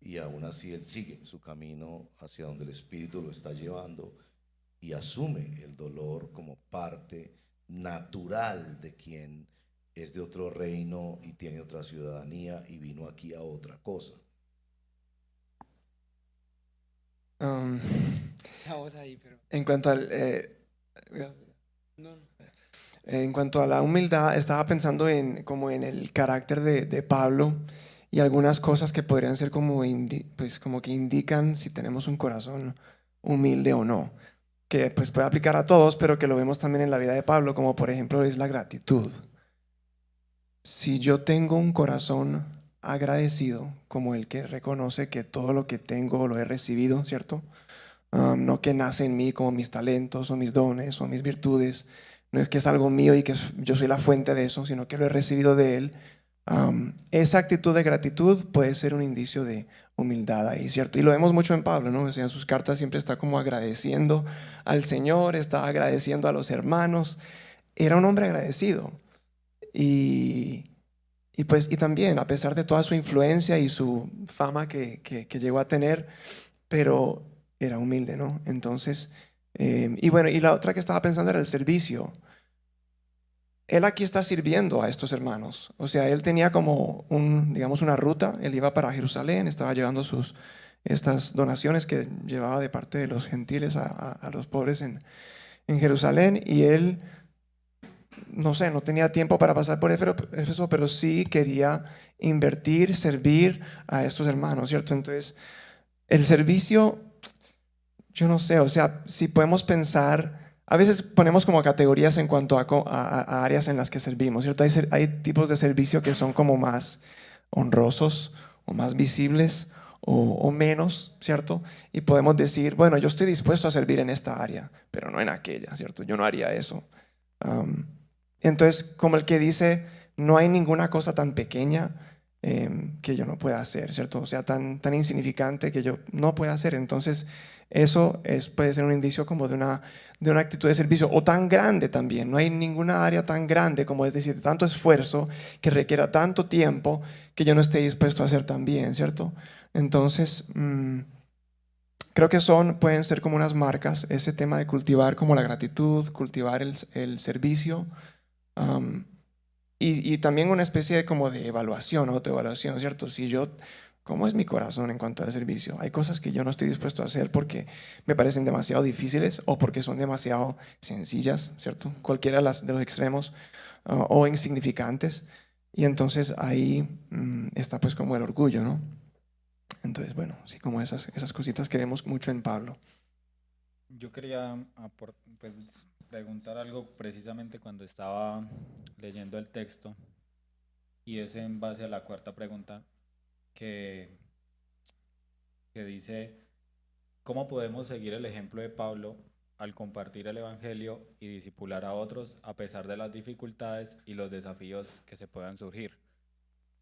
[SPEAKER 4] Y aún así él sigue su camino hacia donde el Espíritu lo está llevando y asume el dolor como parte natural de quien es de otro reino y tiene otra ciudadanía y vino aquí a otra cosa.
[SPEAKER 3] Um,
[SPEAKER 1] Vamos ahí, pero...
[SPEAKER 3] en cuanto al,
[SPEAKER 1] No, no.
[SPEAKER 3] en cuanto a la humildad, estaba pensando en como en el carácter de Pablo y algunas cosas que podrían ser como, pues como que indican si tenemos un corazón humilde o no, que pues puede aplicar a todos, pero que lo vemos también en la vida de Pablo, como por ejemplo es la gratitud. Si yo tengo un corazón agradecido, como el que reconoce que todo lo que tengo lo he recibido, ¿cierto? No que nace en mí como mis talentos o mis dones o mis virtudes, no es que es algo mío y que yo soy la fuente de eso, sino que lo he recibido de Él. Esa actitud de gratitud puede ser un indicio de humildad ahí, ¿cierto? Y lo vemos mucho en Pablo, ¿no? O sea, en sus cartas siempre está como agradeciendo al Señor, está agradeciendo a los hermanos. Era un hombre agradecido. Y, y también, a pesar de toda su influencia y su fama que llegó a tener, pero era humilde, ¿no? Entonces, y bueno, y la otra que estaba pensando era el servicio. Él aquí está sirviendo a estos hermanos. O sea, él tenía como digamos, una ruta. Él iba para Jerusalén, estaba llevando estas donaciones que llevaba de parte de los gentiles a los pobres en Jerusalén. Y él, no sé, no tenía tiempo para pasar por Éfeso, pero sí quería invertir, servir a estos hermanos, ¿cierto? Entonces, el servicio, yo no sé, o sea, si podemos pensar, a veces ponemos como categorías en cuanto a áreas en las que servimos, ¿cierto? Hay tipos de servicio que son como más honrosos o más visibles o menos, ¿cierto? Y podemos decir, bueno, yo estoy dispuesto a servir en esta área, pero no en aquella, ¿cierto? Yo no haría eso. Um, entonces, como el que dice, no hay ninguna cosa tan pequeña que yo no pueda hacer, ¿cierto? O sea, tan insignificante que yo no pueda hacer. Entonces, eso puede ser un indicio como de una actitud de servicio, o tan grande también. No hay ninguna área tan grande como es decir, tanto esfuerzo que requiera tanto tiempo que yo no esté dispuesto a hacer también, ¿cierto? Entonces, creo que pueden ser como unas marcas, ese tema de cultivar como la gratitud, cultivar el servicio. um, y también una especie de como de evaluación, autoevaluación, ¿cierto? Si yo, ¿cómo es mi corazón en cuanto al servicio? Hay cosas que yo no estoy dispuesto a hacer porque me parecen demasiado difíciles o porque son demasiado sencillas, ¿cierto? Cualquiera de los extremos, o insignificantes. Y entonces ahí está pues como el orgullo, ¿no? Entonces, bueno, sí, como esas cositas que vemos mucho en Pablo.
[SPEAKER 2] Yo quería pues, preguntar algo precisamente cuando estaba leyendo el texto, y es en base a la cuarta pregunta que dice, ¿cómo podemos seguir el ejemplo de Pablo al compartir el Evangelio y discipular a otros a pesar de las dificultades y los desafíos que se puedan surgir?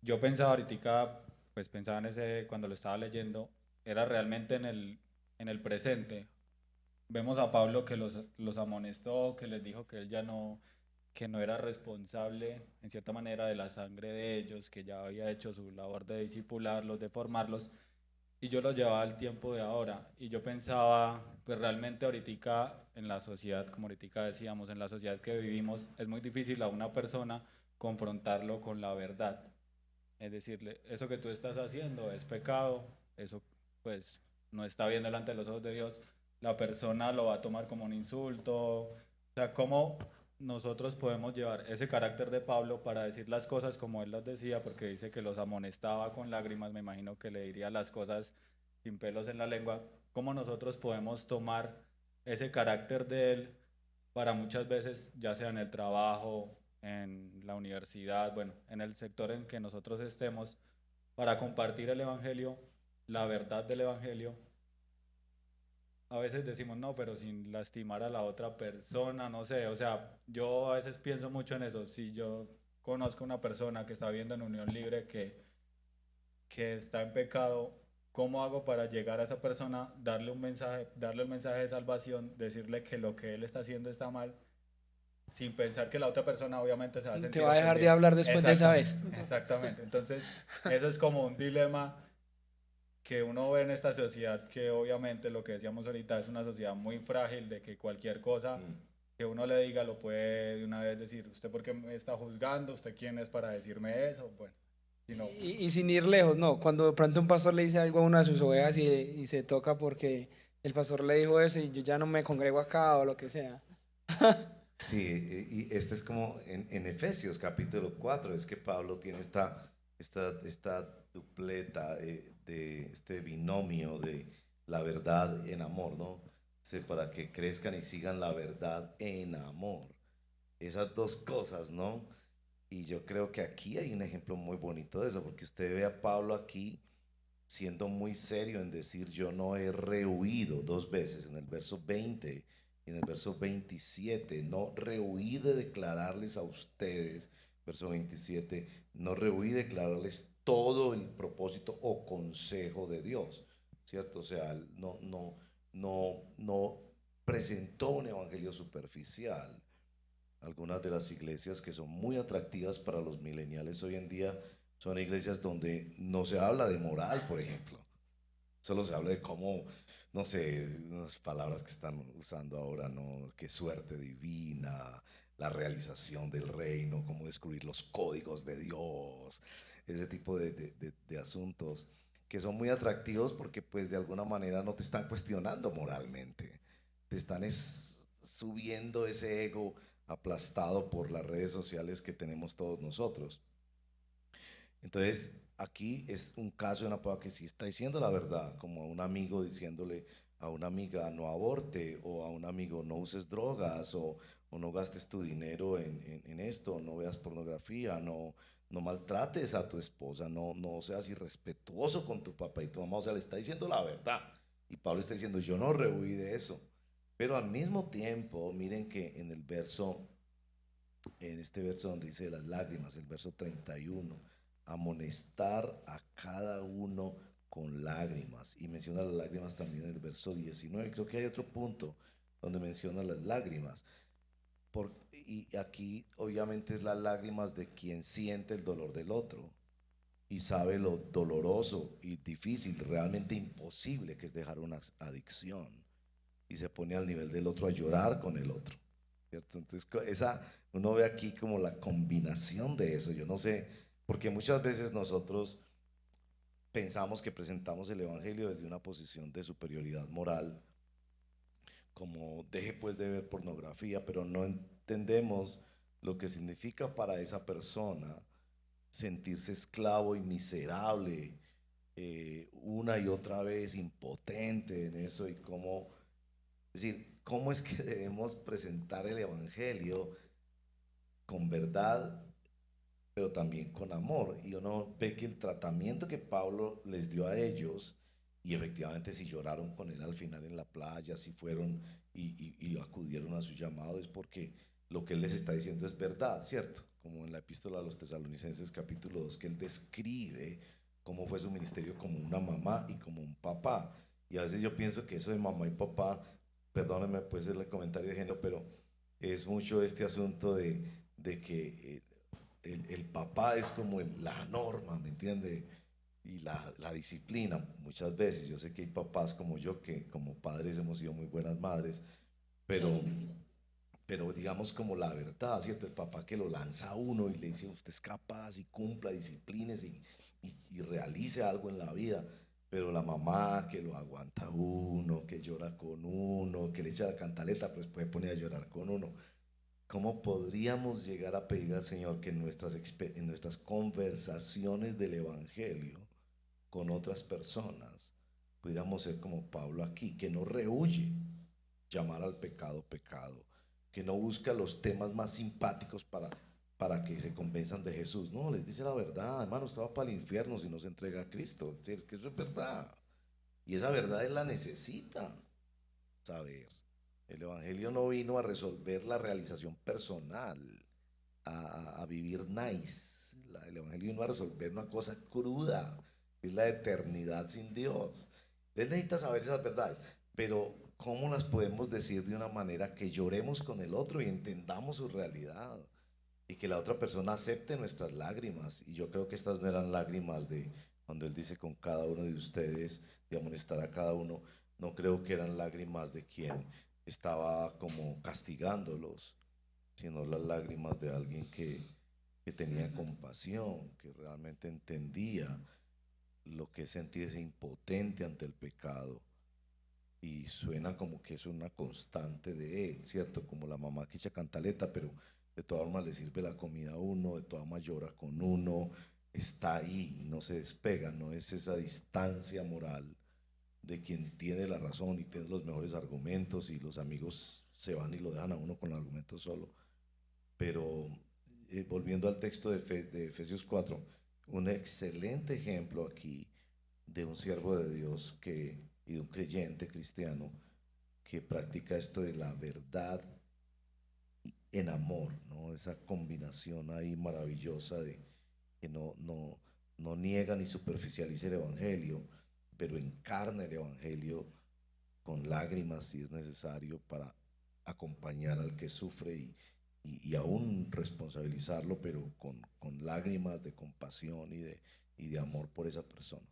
[SPEAKER 2] Yo pensaba ahorita, pues pensaba en ese, cuando lo estaba leyendo, era realmente en el presente. Vemos a Pablo que los amonestó, que les dijo que él ya no, que no era responsable en cierta manera de la sangre de ellos, que ya había hecho su labor de discipularlos, de formarlos, y yo los llevaba al tiempo de ahora. Y yo pensaba, pues realmente ahorita en la sociedad, como ahorita decíamos, en la sociedad que vivimos, es muy difícil a una persona confrontarlo con la verdad. Es decirle, eso que tú estás haciendo es pecado, eso pues no está bien delante de los ojos de Dios. La persona lo va a tomar como un insulto. O sea, ¿cómo nosotros podemos llevar ese carácter de Pablo para decir las cosas como él las decía? Porque dice que los amonestaba con lágrimas, me imagino que le diría las cosas sin pelos en la lengua. ¿Cómo nosotros podemos tomar ese carácter de él para muchas veces, ya sea en el trabajo, en la universidad, bueno, en el sector en que nosotros estemos, para compartir el Evangelio, la verdad del Evangelio? A veces decimos, no, pero sin lastimar a la otra persona, no sé, o sea, yo a veces pienso mucho en eso. Si yo conozco una persona que está viviendo en unión libre, que está en pecado, ¿cómo hago para llegar a esa persona, darle el mensaje de salvación, decirle que lo que él está haciendo está mal, sin pensar que la otra persona obviamente se va a sentir
[SPEAKER 1] Te va a dejar de
[SPEAKER 2] ofendida?
[SPEAKER 1] hablar después de esa vez.
[SPEAKER 2] Exactamente. Entonces, eso es como un dilema que uno ve en esta sociedad, que obviamente lo que decíamos ahorita es una sociedad muy frágil, de que cualquier cosa que uno le diga lo puede de una vez decir, ¿usted por qué me está juzgando? ¿Usted quién es para decirme eso? Bueno, si no,
[SPEAKER 1] Y sin ir lejos, no, cuando de pronto un pastor le dice algo a una de sus ovejas y se toca porque el pastor le dijo eso y yo ya no me congrego acá o lo que sea.
[SPEAKER 5] Sí, y este es como en Efesios capítulo 4, es que Pablo tiene esta dupleta de este binomio de la verdad en amor, ¿no? Dice, para que crezcan y sigan la verdad en amor. Esas dos cosas, ¿no? Y yo creo que aquí hay un ejemplo muy bonito de eso, porque usted ve a Pablo aquí siendo muy serio en decir, yo no he rehuido, 2 veces, en el verso 20 y en el verso 27, no rehuí de declararles a ustedes, verso 27, no rehuí de declararles todo el propósito o consejo de Dios, ¿cierto? O sea, no presentó un evangelio superficial. Algunas de las iglesias que son muy atractivas para los millennials hoy en día son iglesias donde no se habla de moral, por ejemplo. Solo se habla de cómo, no sé, unas palabras que están usando ahora, ¿no? Qué suerte divina, la realización del reino, cómo descubrir los códigos de Dios, ese tipo de asuntos que son muy atractivos porque pues de alguna manera no te están cuestionando moralmente, te están subiendo ese ego aplastado por las redes sociales que tenemos todos nosotros. Entonces, aquí es un caso de una prueba que sí está diciendo la verdad, como a un amigo diciéndole a una amiga no aborte, o a un amigo no uses drogas, o no gastes tu dinero en esto, no veas pornografía, no maltrates a tu esposa, no seas irrespetuoso con tu papá y tu mamá. O sea, le está diciendo la verdad. Y Pablo está diciendo, yo no rehuí de eso. Pero al mismo tiempo, miren que en este verso donde dice las lágrimas, el verso 31, amonestar a cada uno con lágrimas. Y menciona las lágrimas también en el verso 19. Creo que hay otro punto donde menciona las lágrimas. Y aquí obviamente es las lágrimas de quien siente el dolor del otro y sabe lo doloroso y difícil, realmente imposible que es dejar una adicción, y se pone al nivel del otro a llorar con el otro, ¿cierto? Entonces uno ve aquí como la combinación de eso. Yo no sé, porque muchas veces nosotros pensamos que presentamos el evangelio desde una posición de superioridad moral, como deje pues de ver pornografía, pero no entendemos lo que significa para esa persona sentirse esclavo y miserable una y otra vez, impotente en eso, y cómo, es decir, cómo es que debemos presentar el evangelio con verdad, pero también con amor. Y uno ve que el tratamiento que Pablo les dio a ellos, y efectivamente si lloraron con él al final en la playa, si fueron y acudieron a su llamado, es porque lo que él les está diciendo es verdad, ¿cierto? Como en la epístola a los Tesalonicenses capítulo 2, que él describe cómo fue su ministerio como una mamá y como un papá. Y a veces yo pienso que eso de mamá y papá, perdónenme pues el comentario de género, pero es mucho este asunto de que el papá es como la norma, ¿me entiende? Y la disciplina, muchas veces. Yo sé que hay papás como yo que como padres hemos sido muy buenas madres, pero digamos como la verdad, ¿cierto? El papá que lo lanza a uno y le dice, usted es capaz y cumpla, disciplínese y realice algo en la vida. Pero la mamá que lo aguanta a uno, que llora con uno, que le echa la cantaleta, pues puede poner a llorar con uno. ¿Cómo podríamos llegar a pedir al Señor que en nuestras conversaciones del Evangelio con otras personas pudiéramos ser como Pablo aquí, que no rehúye llamar al pecado pecado, que no busca los temas más simpáticos para que se convenzan de Jesús? No, les dice la verdad, hermano, estaba para el infierno si no se entrega a Cristo. Es que eso es verdad. Y esa verdad él la necesita saber. El evangelio no vino a resolver la realización personal, a vivir nice. El evangelio vino a resolver una cosa cruda, es la eternidad sin Dios. Él necesita saber esas verdades, pero ¿cómo las podemos decir de una manera que lloremos con el otro y entendamos su realidad? Y que la otra persona acepte nuestras lágrimas. Y yo creo que estas no eran lágrimas de cuando él dice con cada uno de ustedes, de amonestar a cada uno. No creo que eran lágrimas de quien estaba como castigándolos, sino las lágrimas de alguien que tenía compasión, que realmente entendía lo que es sentirse impotente ante el pecado. Y suena como que es una constante de él, ¿cierto? Como la mamá que echa cantaleta, pero de todas formas le sirve la comida a uno, de todas formas llora con uno, está ahí, no se despega, no es esa distancia moral de quien tiene la razón y tiene los mejores argumentos y los amigos se van y lo dejan a uno con el argumento solo. Pero volviendo al texto de Efesios 4, un excelente ejemplo aquí de un siervo de Dios y de un creyente cristiano que practica esto de la verdad en amor, ¿no? Esa combinación ahí maravillosa de que no niega ni superficializa el Evangelio, pero encarna el Evangelio con lágrimas si es necesario para acompañar al que sufre y aún responsabilizarlo, pero con lágrimas de compasión y de amor por esa persona.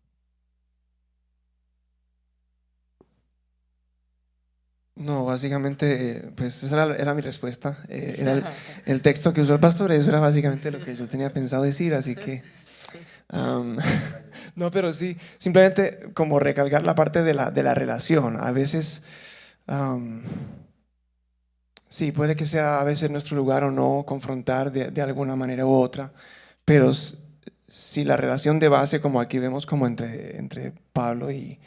[SPEAKER 3] No, básicamente, pues esa era mi respuesta. Era el texto que usó el pastor, eso era básicamente lo que yo tenía pensado decir, así que... no, pero sí, simplemente como recalcar la parte de la relación. A veces, sí, puede que sea a veces nuestro lugar o no confrontar de alguna manera u otra, pero si la relación de base, como aquí vemos, como entre Pablo y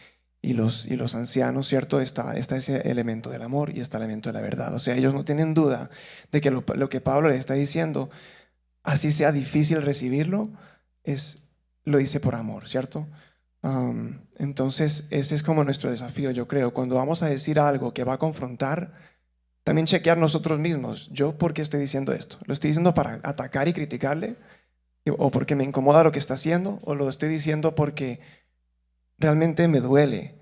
[SPEAKER 3] los ancianos, ¿cierto? Está ese elemento del amor y está el elemento de la verdad. O sea, ellos no tienen duda de que lo que Pablo le está diciendo, así sea difícil recibirlo, lo dice por amor, ¿cierto? Entonces, ese es como nuestro desafío, yo creo. Cuando vamos a decir algo que va a confrontar, también chequear nosotros mismos. ¿Yo por qué estoy diciendo esto? ¿Lo estoy diciendo para atacar y criticarle? ¿O porque me incomoda lo que está haciendo? ¿O lo estoy diciendo porque realmente me duele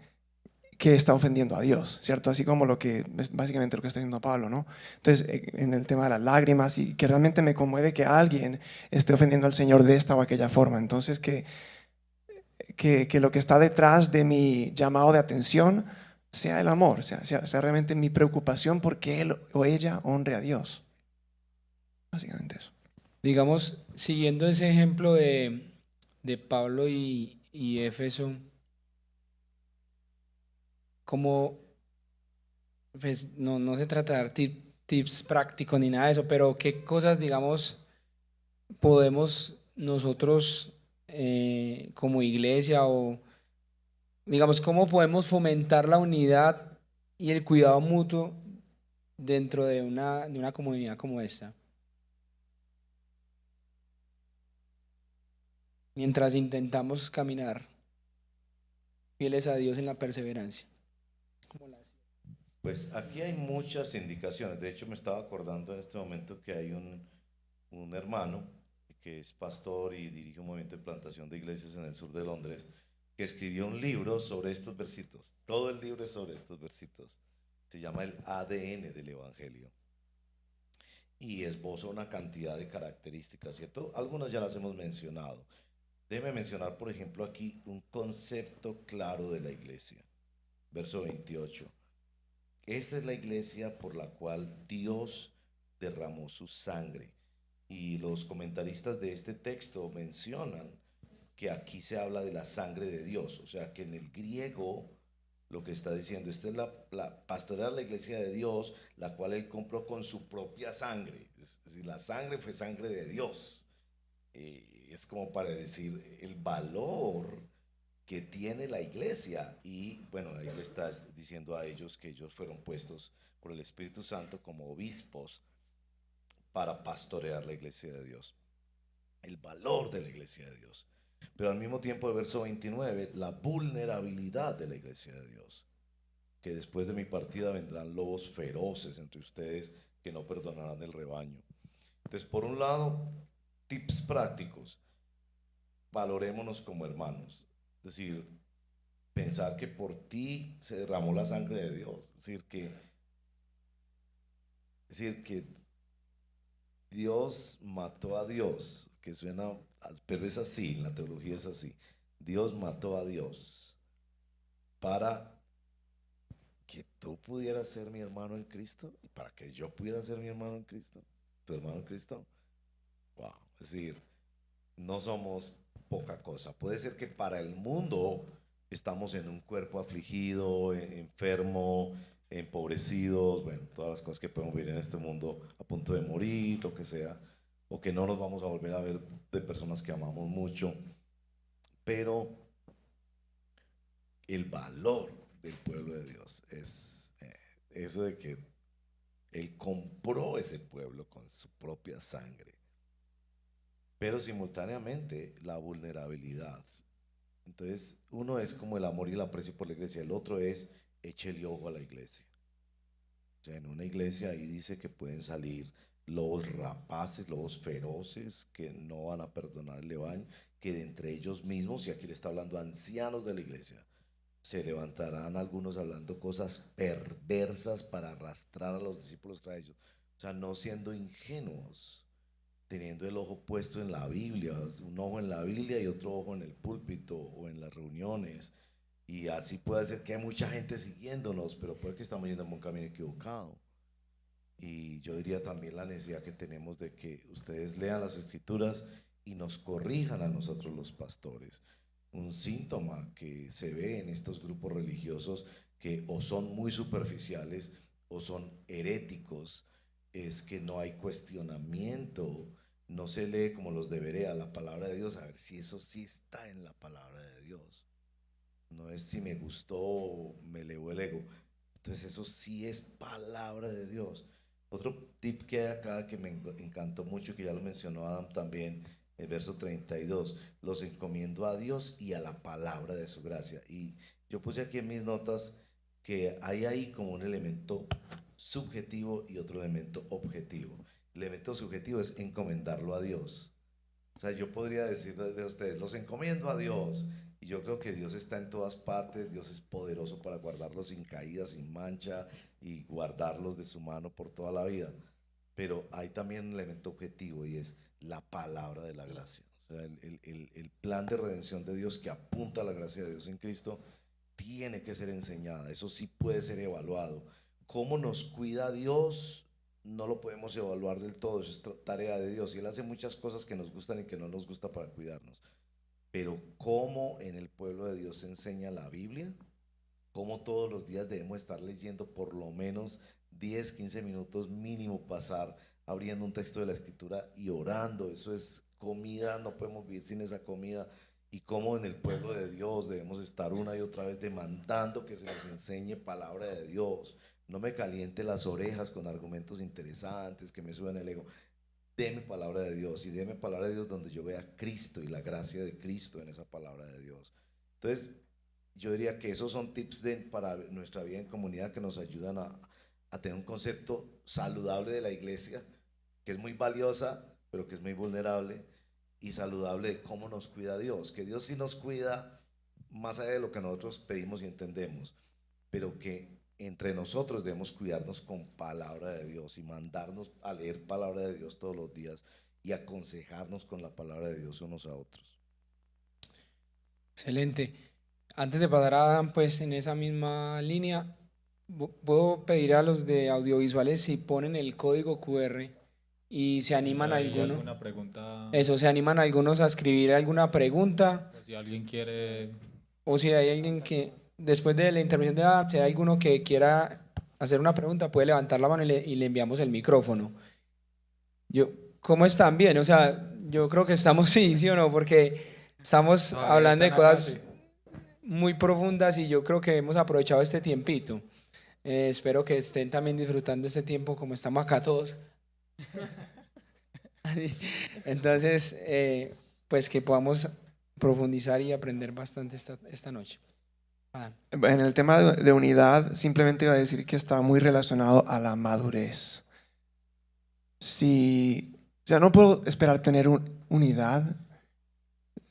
[SPEAKER 3] que está ofendiendo a Dios, ¿cierto? Así como básicamente lo que está diciendo Pablo, ¿no? Entonces, en el tema de las lágrimas y que realmente me conmueve que alguien esté ofendiendo al Señor de esta o aquella forma. Entonces, que lo que está detrás de mi llamado de atención sea el amor, sea realmente mi preocupación porque él o ella honre a Dios. Básicamente eso.
[SPEAKER 1] Digamos, siguiendo ese ejemplo de Pablo y Éfeso, como pues no se trata de dar tips prácticos ni nada de eso, pero qué cosas, digamos, podemos nosotros como iglesia o, digamos, cómo podemos fomentar la unidad y el cuidado mutuo dentro de una comunidad como esta, mientras intentamos caminar fieles a Dios en la perseverancia.
[SPEAKER 5] Pues aquí hay muchas indicaciones. De hecho, me estaba acordando en este momento que hay un hermano que es pastor y dirige un movimiento de plantación de iglesias en el sur de Londres, que escribió un libro sobre estos versitos. Todo el libro es sobre estos versitos. Se llama el ADN del Evangelio. Y esboza una cantidad de características, ¿cierto? Algunas ya las hemos mencionado. Déjeme mencionar, por ejemplo, aquí un concepto claro de la iglesia. Verso 28. Esta es la iglesia por la cual Dios derramó su sangre. Y los comentaristas de este texto mencionan que aquí se habla de la sangre de Dios. O sea que en el griego lo que está diciendo, esta es la pastoral, la iglesia de Dios, la cual él compró con su propia sangre. Es decir, la sangre fue sangre de Dios. Es como para decir el valor que tiene la iglesia. Y bueno, ahí le estás diciendo a ellos que ellos fueron puestos por el Espíritu Santo como obispos para pastorear la iglesia de Dios. El valor de la iglesia de Dios. Pero al mismo tiempo, el verso 29, la vulnerabilidad de la iglesia de Dios. Que después de mi partida vendrán lobos feroces entre ustedes que no perdonarán el rebaño. Entonces, por un lado, tips prácticos. Valorémonos como hermanos. Es decir, pensar que por ti se derramó la sangre de Dios. Es decir, que Dios mató a Dios, que suena, pero es así, en la teología es así. Dios mató a Dios para que tú pudieras ser mi hermano en Cristo y para que yo pudiera ser mi hermano en Cristo, tu hermano en Cristo. Wow, es decir, no somos poca cosa. Puede ser que para el mundo estamos en un cuerpo afligido, enfermo, empobrecidos, bueno, todas las cosas que podemos vivir en este mundo a punto de morir, lo que sea, o que no nos vamos a volver a ver de personas que amamos mucho, pero el valor del pueblo de Dios es eso de que Él compró ese pueblo con su propia sangre, pero simultáneamente la vulnerabilidad. Entonces, uno es como el amor y el aprecio por la iglesia, el otro es échele ojo a la iglesia. O sea, en una iglesia ahí dice que pueden salir lobos rapaces, lobos feroces, que no van a perdonar el levaño, que de entre ellos mismos, y aquí le está hablando a ancianos de la iglesia, se levantarán algunos hablando cosas perversas para arrastrar a los discípulos tras ellos. O sea, no siendo ingenuos, teniendo el ojo puesto en la Biblia, un ojo en la Biblia y otro ojo en el púlpito o en las reuniones. Y así puede ser que hay mucha gente siguiéndonos, pero puede que estamos yendo en un camino equivocado. Y yo diría también la necesidad que tenemos de que ustedes lean las escrituras y nos corrijan a nosotros los pastores. Un síntoma que se ve en estos grupos religiosos que o son muy superficiales o son heréticos, es que no hay cuestionamiento, no se lee como los debería la palabra de Dios, a ver si eso sí está en la palabra de Dios. No es si me gustó, me elevó el ego. Entonces eso sí es palabra de Dios. Otro tip que hay acá que me encantó mucho, que ya lo mencionó Adam también, el verso 32, los encomiendo a Dios y a la palabra de su gracia. Y yo puse aquí en mis notas que hay ahí como un elemento subjetivo y otro elemento objetivo. El elemento subjetivo es encomendarlo a Dios. O sea, yo podría decirle de ustedes, los encomiendo a Dios. Y yo creo que Dios está en todas partes, Dios es poderoso para guardarlos sin caída, sin mancha y guardarlos de su mano por toda la vida. Pero hay también un elemento objetivo y es la palabra de la gracia. O sea, el plan de redención de Dios que apunta a la gracia de Dios en Cristo tiene que ser enseñada, eso sí puede ser evaluado. ¿Cómo nos cuida Dios? No lo podemos evaluar del todo, eso es tarea de Dios. Y Él hace muchas cosas que nos gustan y que no nos gusta para cuidarnos. Pero cómo en el pueblo de Dios se enseña la Biblia, cómo todos los días debemos estar leyendo por lo menos 10, 15 minutos mínimo, pasar abriendo un texto de la Escritura y orando. Eso es comida, no podemos vivir sin esa comida. Y cómo en el pueblo de Dios debemos estar una y otra vez demandando que se nos enseñe palabra de Dios. No me caliente las orejas con argumentos interesantes que me suben el ego. Deme palabra de Dios y deme palabra de Dios donde yo vea a Cristo y la gracia de Cristo en esa palabra de Dios. Entonces, yo diría que esos son tips para nuestra vida en comunidad que nos ayudan a tener un concepto saludable de la iglesia, que es muy valiosa, pero que es muy vulnerable, y saludable de cómo nos cuida Dios, que Dios sí nos cuida más allá de lo que nosotros pedimos y entendemos, pero que entre nosotros debemos cuidarnos con palabra de Dios y mandarnos a leer palabra de Dios todos los días y aconsejarnos con la palabra de Dios unos a otros.
[SPEAKER 1] Excelente. Antes de pasar a Adam, pues en esa misma línea, puedo pedir a los de audiovisuales si ponen el código QR y se animan
[SPEAKER 2] ¿Hay
[SPEAKER 1] algunos.
[SPEAKER 2] alguna pregunta?
[SPEAKER 1] Eso, se animan algunos a escribir alguna pregunta.
[SPEAKER 2] O si alguien quiere.
[SPEAKER 1] O si hay alguien que, después de la intervención de Adam, si hay alguno que quiera hacer una pregunta, puede levantar la mano y le enviamos el micrófono. ¿Cómo están? Bien, o sea, yo creo que estamos, sí o no, porque estamos hablando de cosas muy profundas y yo creo que hemos aprovechado este tiempito. Espero que estén también disfrutando este tiempo como estamos acá todos. Entonces, pues que podamos profundizar y aprender bastante esta noche.
[SPEAKER 3] En el tema de unidad, simplemente iba a decir que está muy relacionado a la madurez. O sea, no puedo esperar tener unidad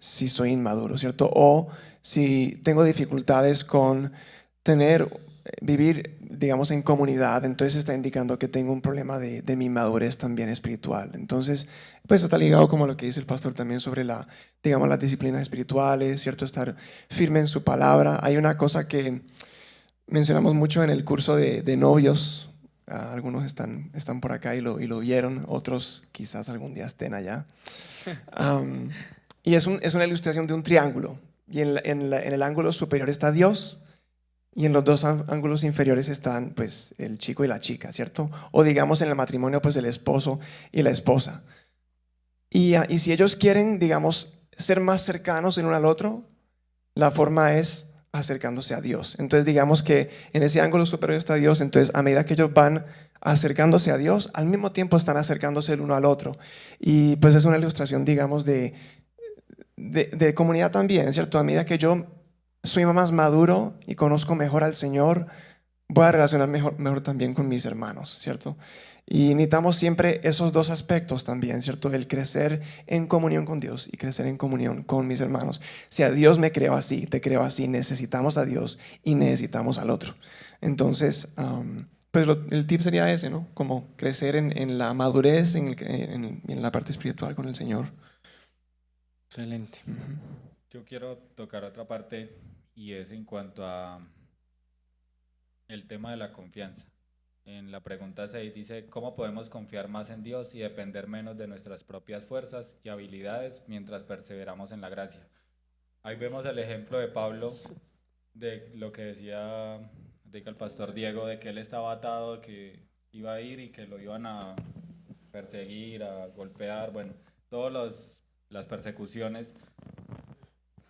[SPEAKER 3] si soy inmaduro, ¿cierto? O si tengo dificultades con vivir, digamos, en comunidad, entonces está indicando que tengo un problema de mi madurez también espiritual. Entonces, pues eso está ligado como lo que dice el pastor también sobre digamos, las disciplinas espirituales, ¿cierto? Estar firme en su palabra. Hay una cosa que mencionamos mucho en el curso de novios. Algunos están por acá y lo vieron, otros quizás algún día estén allá. Y es una ilustración de un triángulo. Y en el ángulo superior está Dios. Y en los dos ángulos inferiores están pues el chico y la chica, ¿cierto? O digamos en el matrimonio pues el esposo y la esposa. Y si ellos quieren, digamos, ser más cercanos el uno al otro, la forma es acercándose a Dios. Entonces digamos que en ese ángulo superior está Dios, entonces a medida que ellos van acercándose a Dios, al mismo tiempo están acercándose el uno al otro. Y pues es una ilustración, digamos, de comunidad también, ¿cierto? A medida que yo soy más maduro y conozco mejor al Señor, voy a relacionar mejor también con mis hermanos, ¿cierto? Y necesitamos siempre esos dos aspectos también, ¿cierto? El crecer en comunión con Dios y crecer en comunión con mis hermanos. Si a Dios me creo así, te creo así, necesitamos a Dios y necesitamos al otro. Entonces, pues el tip sería ese, ¿no? Como crecer en la madurez, en la parte espiritual con el Señor.
[SPEAKER 1] Excelente.
[SPEAKER 2] Yo quiero tocar otra parte y es en cuanto a el tema de la confianza. En la pregunta 6 dice, ¿cómo podemos confiar más en Dios y depender menos de nuestras propias fuerzas y habilidades mientras perseveramos en la gracia? Ahí vemos el ejemplo de Pablo, de lo que decía el pastor Diego, de que él estaba atado, que iba a ir y que lo iban a perseguir, a golpear, bueno, todas las persecuciones.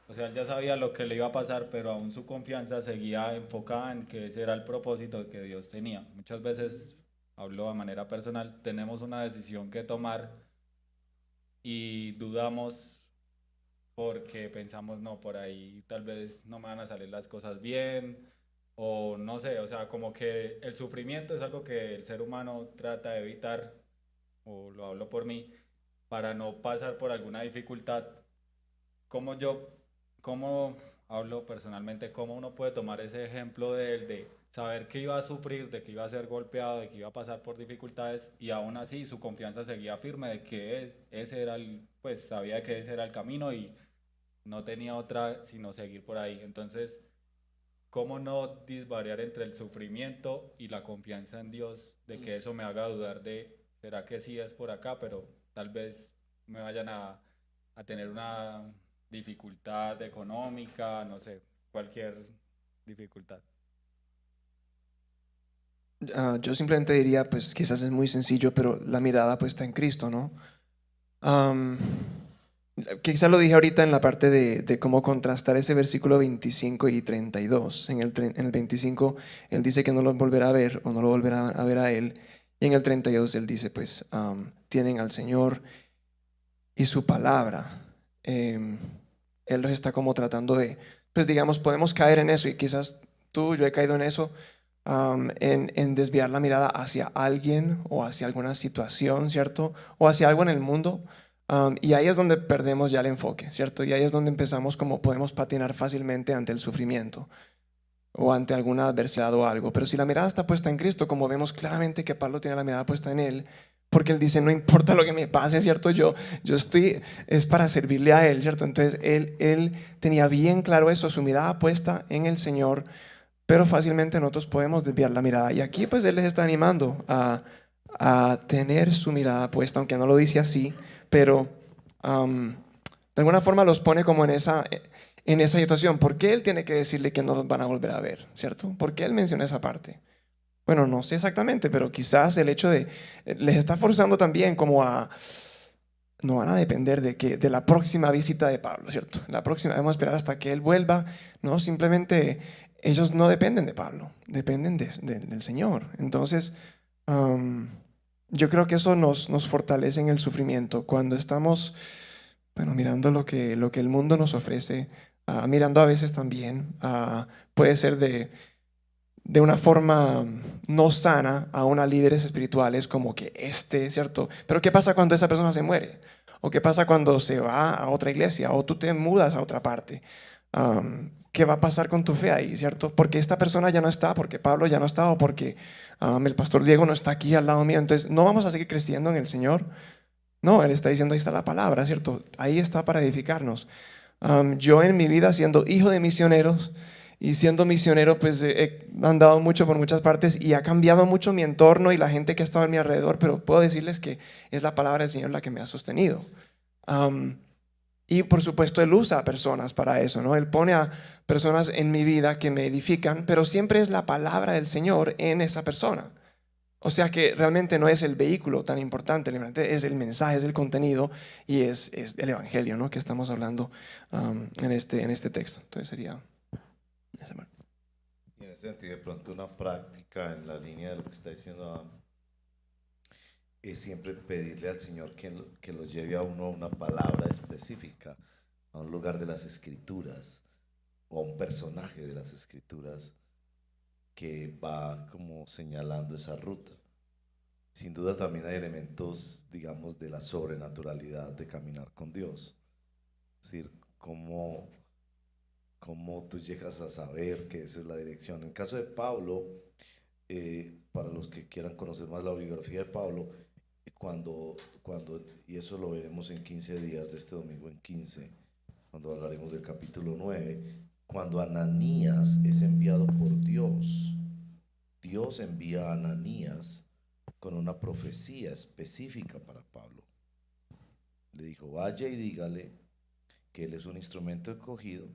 [SPEAKER 2] O sea, él ya sabía lo que le iba a pasar, pero aún su confianza seguía enfocada en que ese era el propósito que Dios tenía. Muchas veces, hablo de manera personal, tenemos una decisión que tomar y dudamos porque pensamos, no, por ahí tal vez no me van a salir las cosas bien, o no sé, o sea, como que el sufrimiento es algo que el ser humano trata de evitar, o lo hablo por mí, para no pasar por alguna dificultad. ¿Cómo hablo personalmente, cómo uno puede tomar ese ejemplo de saber que iba a sufrir, de que iba a ser golpeado, de que iba a pasar por dificultades y aún así su confianza seguía firme de que ese era pues sabía que ese era el camino y no tenía otra sino seguir por ahí? Entonces, ¿cómo no disvariar entre el sufrimiento y la confianza en Dios, de que eso me haga dudar de, ¿será que sí es por acá? Pero tal vez me vayan a tener una dificultad económica, no sé, cualquier dificultad.
[SPEAKER 3] Yo simplemente diría, pues quizás es muy sencillo, pero la mirada pues está en Cristo, ¿no? Quizás lo dije ahorita en la parte de cómo contrastar ese versículo 25 y 32. En el 25 él dice que no lo volverá a ver o no lo volverá a ver a él. Y en el 32 él dice, pues tienen al Señor y su palabra. Él los está como tratando de, pues digamos, podemos caer en eso y quizás yo he caído en eso, en desviar la mirada hacia alguien o hacia alguna situación, ¿cierto? O hacia algo en el mundo. Y ahí es donde perdemos ya el enfoque, ¿cierto? Y ahí es donde empezamos como podemos patinar fácilmente ante el sufrimiento o ante alguna adversidad o algo. Pero si la mirada está puesta en Cristo, como vemos claramente que Pablo tiene la mirada puesta en Él, porque Él dice, no importa lo que me pase, ¿cierto? Yo estoy, es para servirle a Él, ¿cierto? Entonces Él tenía bien claro eso, su mirada puesta en el Señor, pero fácilmente nosotros podemos desviar la mirada. Y aquí pues Él les está animando a tener su mirada puesta, aunque no lo dice así, pero de alguna forma los pone como en esa situación. ¿Por qué Él tiene que decirle que no los van a volver a ver, ¿cierto? ¿Por qué Él menciona esa parte? Bueno, no sé exactamente, pero quizás el hecho de les está forzando también como no van a depender de la próxima visita de Pablo, ¿cierto? La próxima, vamos a esperar hasta que Él vuelva. No, simplemente ellos no dependen de Pablo, dependen del Señor. Entonces, yo creo que eso nos fortalece en el sufrimiento cuando estamos, bueno, mirando lo que el mundo nos ofrece, mirando a veces también, puede ser de una forma no sana a unas líderes espirituales como que ¿cierto? Pero ¿qué pasa cuando esa persona se muere? ¿O qué pasa cuando se va a otra iglesia o tú te mudas a otra parte? ¿Qué va a pasar con tu fe ahí, cierto? Porque esta persona ya no está, porque Pablo ya no está, o porque el pastor Diego no está aquí al lado mío. Entonces, no vamos a seguir creciendo en el Señor. No, Él está diciendo, ahí está la palabra, ¿cierto? Ahí está para edificarnos. Yo en mi vida, siendo hijo de misioneros y siendo misionero, pues he andado mucho por muchas partes y ha cambiado mucho mi entorno y la gente que ha estado a mi alrededor, pero puedo decirles que es la palabra del Señor la que me ha sostenido. Y por supuesto Él usa a personas para eso, ¿no? Él pone a personas en mi vida que me edifican, pero siempre es la palabra del Señor en esa persona. O sea que realmente no es el vehículo tan importante, es el mensaje, es el contenido y es el evangelio, ¿no? Que estamos hablando en este texto. Entonces sería esa parte.
[SPEAKER 5] Y en ese sentido, de pronto una práctica en la línea de lo que está diciendo Adam, es siempre pedirle al Señor que lo lleve a uno a una palabra específica, a un lugar de las Escrituras o a un personaje de las Escrituras que va como señalando esa ruta. Sin duda también hay elementos, digamos, de la sobrenaturalidad de caminar con Dios. Es decir, cómo tú llegas a saber que esa es la dirección. En el caso de Pablo, para los que quieran conocer más la biografía de Pablo, y eso lo veremos en 15 días, de este domingo en 15, cuando hablaremos del capítulo 9, cuando Ananías es enviado por Dios, Dios envía a Ananías con una profecía específica para Pablo. Le dijo, vaya y dígale que él es un instrumento escogido,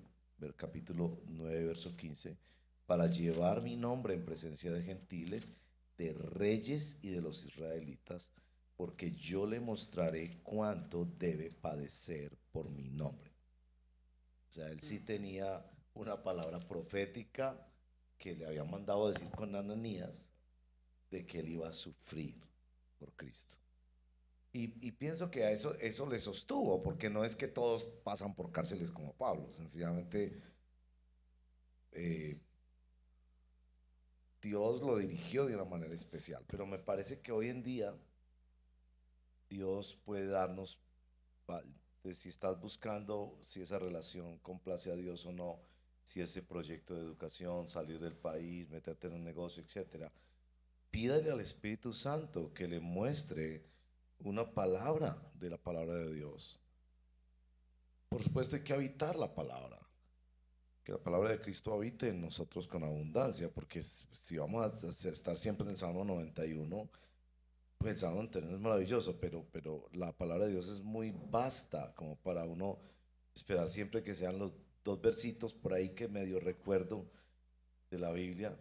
[SPEAKER 5] capítulo 9, verso 15, para llevar mi nombre en presencia de gentiles, de reyes y de los israelitas, porque yo le mostraré cuánto debe padecer por mi nombre. O sea, él sí tenía una palabra profética que le había mandado a decir con Ananías, de que él iba a sufrir por Cristo. Y pienso que a eso le sostuvo, porque no es que todos pasan por cárceles como Pablo, sencillamente Dios lo dirigió de una manera especial. Pero me parece que hoy en día Dios puede darnos, si estás buscando si esa relación complace a Dios o no, si ese proyecto de educación, salir del país, meterte en un negocio, etcétera, pídale al Espíritu Santo que le muestre una palabra de la palabra de Dios. Por supuesto hay que habitar la palabra, que la palabra de Cristo habite en nosotros con abundancia, porque si vamos a estar siempre en el Salmo 91, pues el Salmo 91 es maravilloso, pero la palabra de Dios es muy vasta como para uno esperar siempre que sean los 2 versitos por ahí que medio recuerdo de la Biblia.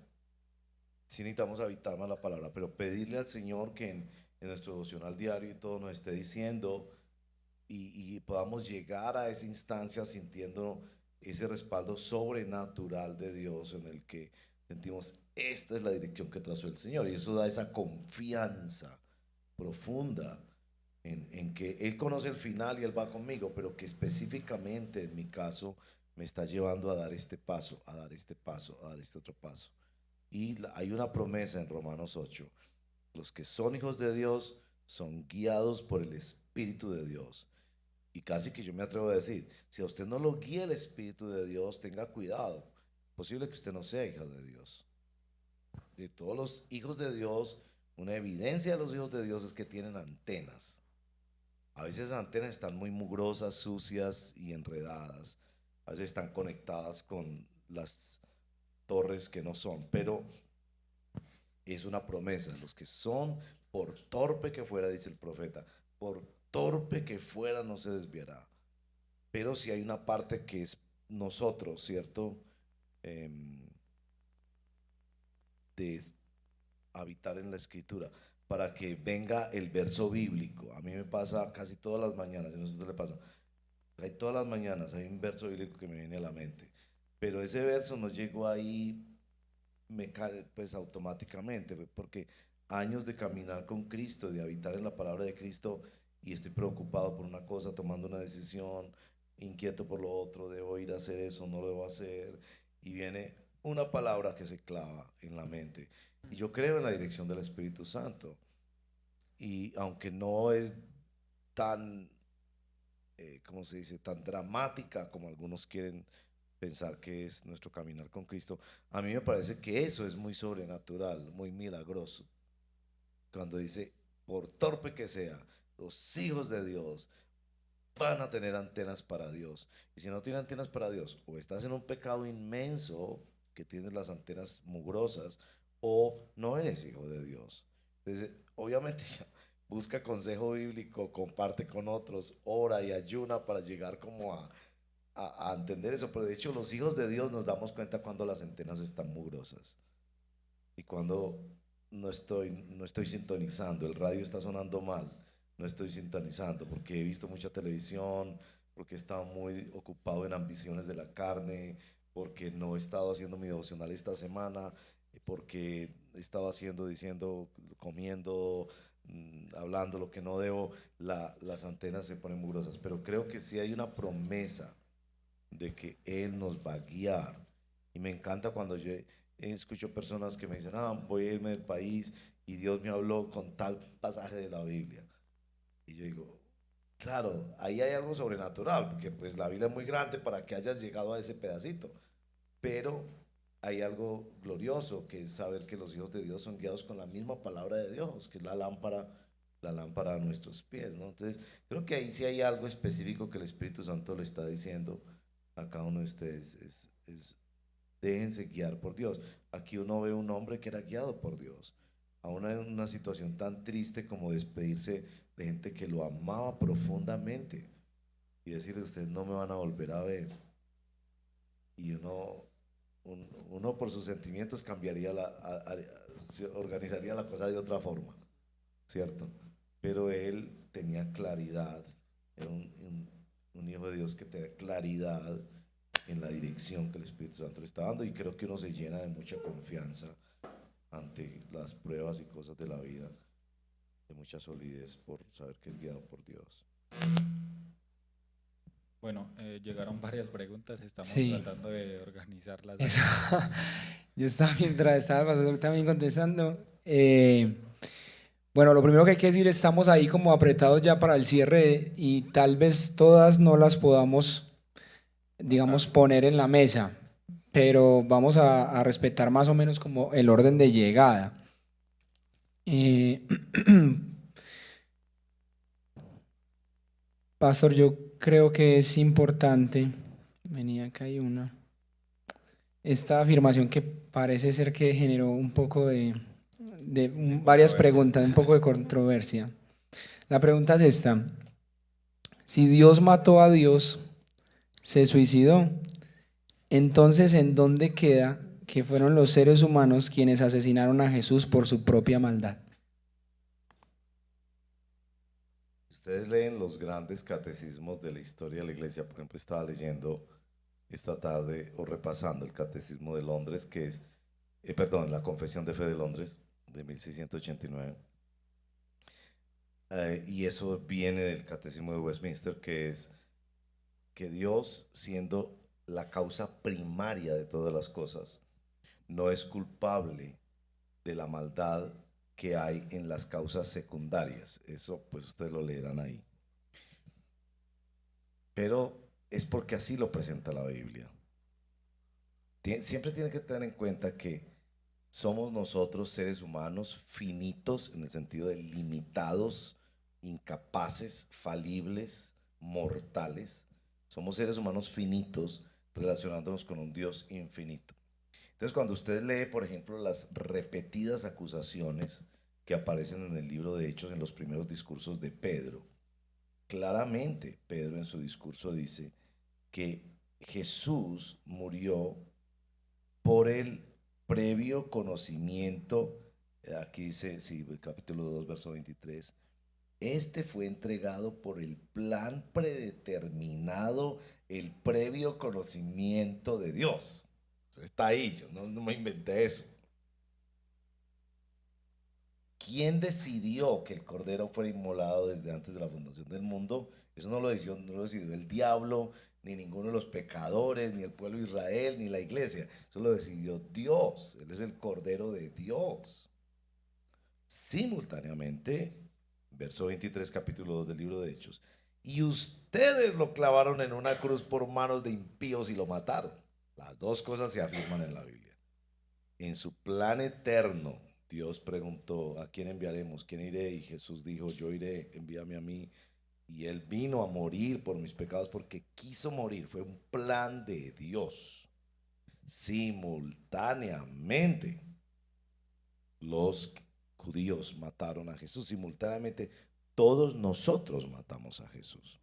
[SPEAKER 5] Sí necesitamos habitar más la palabra, pero pedirle al Señor que en nuestro devocional diario y todo nos esté diciendo y podamos llegar a esa instancia sintiendo ese respaldo sobrenatural de Dios en el que sentimos, esta es la dirección que trazó el Señor, y eso da esa confianza profunda en que Él conoce el final y Él va conmigo, pero que específicamente en mi caso me está llevando a dar este paso, a dar este paso, a dar este otro paso. Y hay una promesa en Romanos 8, los que son hijos de Dios son guiados por el Espíritu de Dios. Y casi que yo me atrevo a decir, si a usted no lo guía el Espíritu de Dios, tenga cuidado, es posible que usted no sea hijo de Dios. De todos los hijos de Dios, una evidencia de los hijos de Dios es que tienen antenas. A veces esas antenas están muy mugrosas, sucias y enredadas. A veces están conectadas con las torres que no son, pero es una promesa. Los que son, por torpe que fuera, dice el profeta, por torpe que fuera no se desviará. Pero si hay una parte que es nosotros, ¿cierto? De habitar en la escritura, para que venga el verso bíblico. A mí me pasa casi todas las mañanas, yo no sé si le pasa, hay todas las mañanas hay un verso bíblico que me viene a la mente, pero ese verso no llegó ahí me cae pues automáticamente, porque años de caminar con Cristo, de habitar en la palabra de Cristo, y estoy preocupado por una cosa, tomando una decisión, inquieto por lo otro, debo ir a hacer eso, no lo debo hacer, y viene una palabra que se clava en la mente, y yo creo en la dirección del Espíritu Santo, y aunque no es tan ¿cómo se dice?, tan dramática como algunos quieren pensar que es nuestro caminar con Cristo. A mí me parece que eso es muy sobrenatural, muy milagroso. Cuando dice, por torpe que sea, los hijos de Dios van a tener antenas para Dios. Y si no tienen antenas para Dios, o estás en un pecado inmenso, que tienes las antenas mugrosas, o no eres hijo de Dios. Entonces, obviamente ya busca consejo bíblico, comparte con otros, ora y ayuna para llegar como a entender eso. Pero de hecho los hijos de Dios nos damos cuenta cuando las antenas están mugrosas y cuando no estoy sintonizando, el radio está sonando mal, no estoy sintonizando porque he visto mucha televisión, porque he estado muy ocupado en ambiciones de la carne, porque no he estado haciendo mi devocional esta semana, porque he estado haciendo, diciendo, comiendo, hablando lo que no debo, las antenas se ponen mugrosas. Pero creo que sí hay una promesa de que Él nos va a guiar. Y me encanta cuando yo escucho personas que me dicen, voy a irme del país y Dios me habló con tal pasaje de la Biblia. Y yo digo, claro, ahí hay algo sobrenatural, porque pues la Biblia es muy grande para que hayas llegado a ese pedacito. Pero hay algo glorioso, que es saber que los hijos de Dios son guiados con la misma palabra de Dios, que es la lámpara a nuestros pies, ¿no? Entonces, creo que ahí sí hay algo específico que el Espíritu Santo le está diciendo a cada uno de ustedes, déjense guiar por Dios. Aquí uno ve un hombre que era guiado por Dios, aún en una situación tan triste como despedirse de gente que lo amaba profundamente y decirle, ustedes no me van a volver a ver. Y uno por sus sentimientos cambiaría se organizaría la cosa de otra forma, ¿cierto? Pero él tenía claridad, era un hijo de Dios que tenía claridad en la dirección que el Espíritu Santo le está dando, y creo que uno se llena de mucha confianza ante las pruebas y cosas de la vida, de mucha solidez por saber que es guiado por Dios.
[SPEAKER 2] Bueno, llegaron varias preguntas, estamos
[SPEAKER 1] Sí.
[SPEAKER 2] tratando de organizarlas.
[SPEAKER 1] Eso. Yo estaba mientras estaba el pastor también contestando. Bueno, lo primero que hay que decir, estamos ahí como apretados ya para el cierre y tal vez todas no las podamos, digamos, poner en la mesa, pero vamos a respetar más o menos como el orden de llegada. Pastor, yo creo que es importante, venía acá hay una, esta afirmación que parece ser que generó un poco de varias preguntas, un poco de controversia. La pregunta es esta: si Dios mató a Dios, se suicidó, entonces ¿en dónde queda que fueron los seres humanos quienes asesinaron a Jesús por su propia maldad?
[SPEAKER 5] Ustedes leen los grandes catecismos de la historia de la iglesia. Por ejemplo, estaba leyendo esta tarde o repasando el Catecismo de Londres, que es, perdón, la Confesión de Fe de Londres de 1689. Y eso viene del Catecismo de Westminster, que es que Dios, siendo la causa primaria de todas las cosas, no es culpable de la maldad que hay en las causas secundarias. Eso pues ustedes lo leerán ahí. Pero es porque así lo presenta la Biblia. Siempre tienen que tener en cuenta que somos nosotros seres humanos finitos, en el sentido de limitados, incapaces, falibles, mortales. Somos seres humanos finitos relacionándonos con un Dios infinito. Entonces, cuando usted lee, por ejemplo, las repetidas acusaciones que aparecen en el libro de Hechos, en los primeros discursos de Pedro, claramente Pedro en su discurso dice que Jesús murió por el previo conocimiento. Aquí dice, sí, capítulo 2, verso 23, este fue entregado por el plan predeterminado, el previo conocimiento de Dios. Está ahí, yo no me inventé eso. ¿Quién decidió que el Cordero fuera inmolado desde antes de la fundación del mundo? Eso no lo decidió el diablo, ni ninguno de los pecadores, ni el pueblo de Israel, ni la iglesia. Eso lo decidió Dios. Él es el Cordero de Dios. Simultáneamente, verso 23, capítulo 2 del libro de Hechos, y ustedes lo clavaron en una cruz por manos de impíos y lo mataron. Las dos cosas se afirman en la Biblia. En su plan eterno, Dios preguntó, ¿a quién enviaremos? ¿Quién iré? Y Jesús dijo, yo iré, envíame a mí. Y Él vino a morir por mis pecados porque quiso morir. Fue un plan de Dios. Simultáneamente, los judíos mataron a Jesús. Simultáneamente, todos nosotros matamos a Jesús.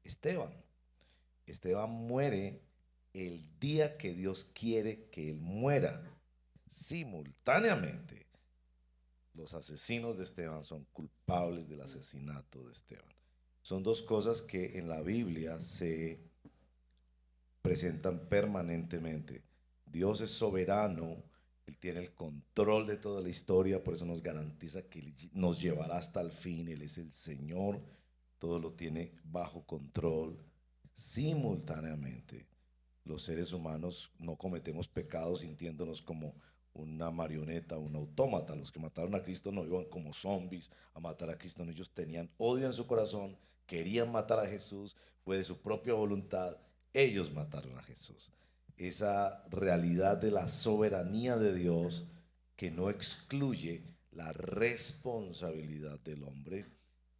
[SPEAKER 5] Esteban muere el día que Dios quiere que él muera. Simultáneamente, los asesinos de Esteban son culpables del asesinato de Esteban. Son dos cosas que en la Biblia se presentan permanentemente. Dios es soberano, Él tiene el control de toda la historia, por eso nos garantiza que Él nos llevará hasta el fin. Él es el Señor, todo lo tiene bajo control. Simultáneamente, los seres humanos no cometemos pecados sintiéndonos como una marioneta, un autómata. Los que mataron a Cristo no iban como zombies a matar a Cristo, ellos tenían odio en su corazón, querían matar a Jesús, fue de su propia voluntad, ellos mataron a Jesús. Esa realidad de la soberanía de Dios que no excluye la responsabilidad del hombre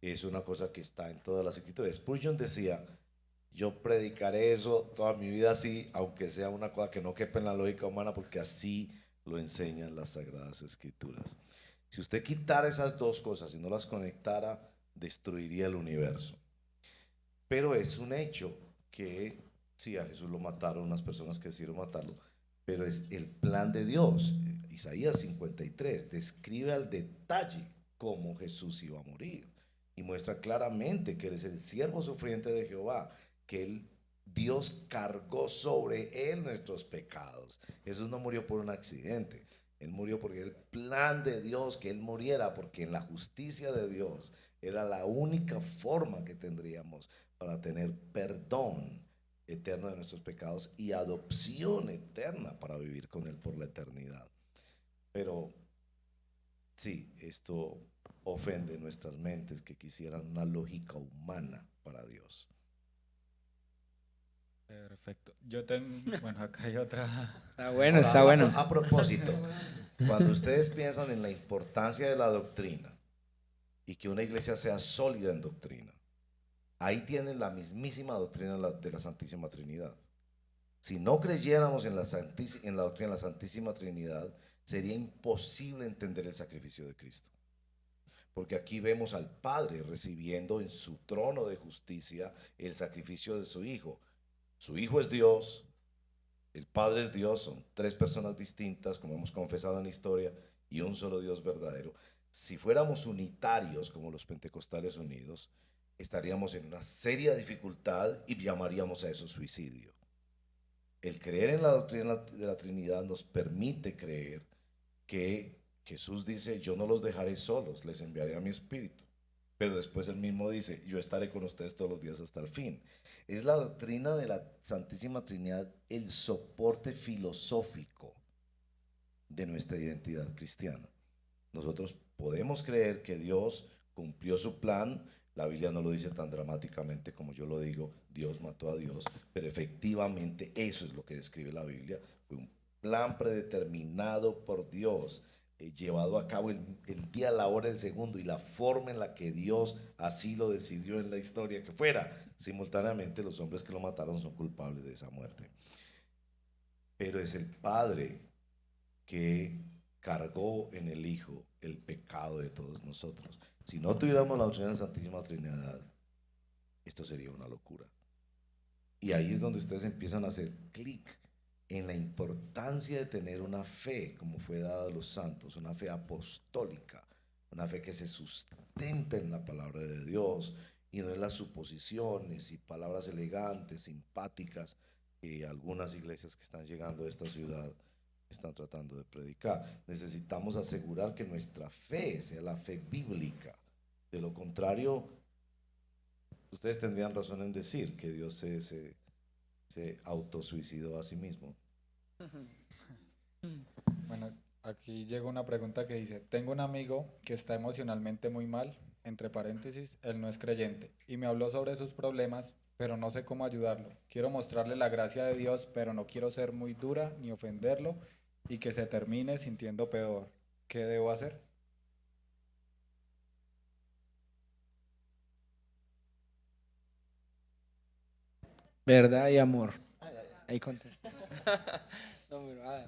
[SPEAKER 5] es una cosa que está en todas las escrituras. Spurgeon decía, yo predicaré eso toda mi vida así, aunque sea una cosa que no quepa en la lógica humana, porque así lo enseñan las Sagradas Escrituras. Si usted quitara esas dos cosas y no las conectara, destruiría el universo. Pero es un hecho que sí, a Jesús lo mataron unas personas que decidieron matarlo, pero es el plan de Dios. Isaías 53 describe al detalle cómo Jesús iba a morir y muestra claramente que Él es el siervo sufriente de Jehová, que Dios cargó sobre Él nuestros pecados. Jesús no murió por un accidente, Él murió porque el plan de Dios que Él muriera, porque en la justicia de Dios era la única forma que tendríamos para tener perdón eterno de nuestros pecados y adopción eterna para vivir con Él por la eternidad. Pero sí, esto ofende nuestras mentes que quisieran una lógica humana para Dios.
[SPEAKER 2] Perfecto. Yo tengo, bueno, acá hay otra.
[SPEAKER 1] Está bueno,
[SPEAKER 5] Ahora,
[SPEAKER 1] está bueno.
[SPEAKER 5] A propósito, cuando ustedes piensan en la importancia de la doctrina y que una iglesia sea sólida en doctrina, ahí tienen la mismísima doctrina de la Santísima Trinidad. Si no creyéramos en la doctrina de la Santísima Trinidad, sería imposible entender el sacrificio de Cristo. Porque aquí vemos al Padre recibiendo en su trono de justicia el sacrificio de su Hijo. Su Hijo es Dios, el Padre es Dios, son tres personas distintas, como hemos confesado en la historia, y un solo Dios verdadero. Si fuéramos unitarios como los pentecostales unidos, estaríamos en una seria dificultad y llamaríamos a eso suicidio. El creer en la doctrina de la Trinidad nos permite creer que Jesús dice, yo no los dejaré solos, les enviaré a mi Espíritu. Pero después él mismo dice, yo estaré con ustedes todos los días hasta el fin. Es la doctrina de la Santísima Trinidad el soporte filosófico de nuestra identidad cristiana. Nosotros podemos creer que Dios cumplió su plan. La Biblia no lo dice tan dramáticamente como yo lo digo, Dios mató a Dios, pero efectivamente eso es lo que describe la Biblia. Fue un plan predeterminado por Dios, llevado a cabo el día, la hora, el segundo y la forma en la que Dios así lo decidió en la historia que fuera. Simultáneamente los hombres que lo mataron son culpables de esa muerte. Pero es el Padre que cargó en el Hijo el pecado de todos nosotros. Si no tuviéramos la doctrina de la Santísima Trinidad, esto sería una locura. Y ahí es donde ustedes empiezan a hacer clic en la importancia de tener una fe como fue dada a los santos, una fe apostólica, una fe que se sustenta en la palabra de Dios y no en las suposiciones y palabras elegantes, simpáticas que algunas iglesias que están llegando a esta ciudad están tratando de predicar. Necesitamos asegurar que nuestra fe sea la fe bíblica. De lo contrario, ustedes tendrían razón en decir que Dios se autosuicidó a sí mismo.
[SPEAKER 2] Bueno, aquí llega una pregunta que dice, tengo un amigo que está emocionalmente muy mal, entre paréntesis, él no es creyente, y me habló sobre sus problemas, pero no sé cómo ayudarlo. Quiero mostrarle la gracia de Dios, pero no quiero ser muy dura ni ofenderlo y que se termine sintiendo peor. ¿Qué debo hacer?
[SPEAKER 1] Verdad y amor. Ahí contesta. No, pero nada,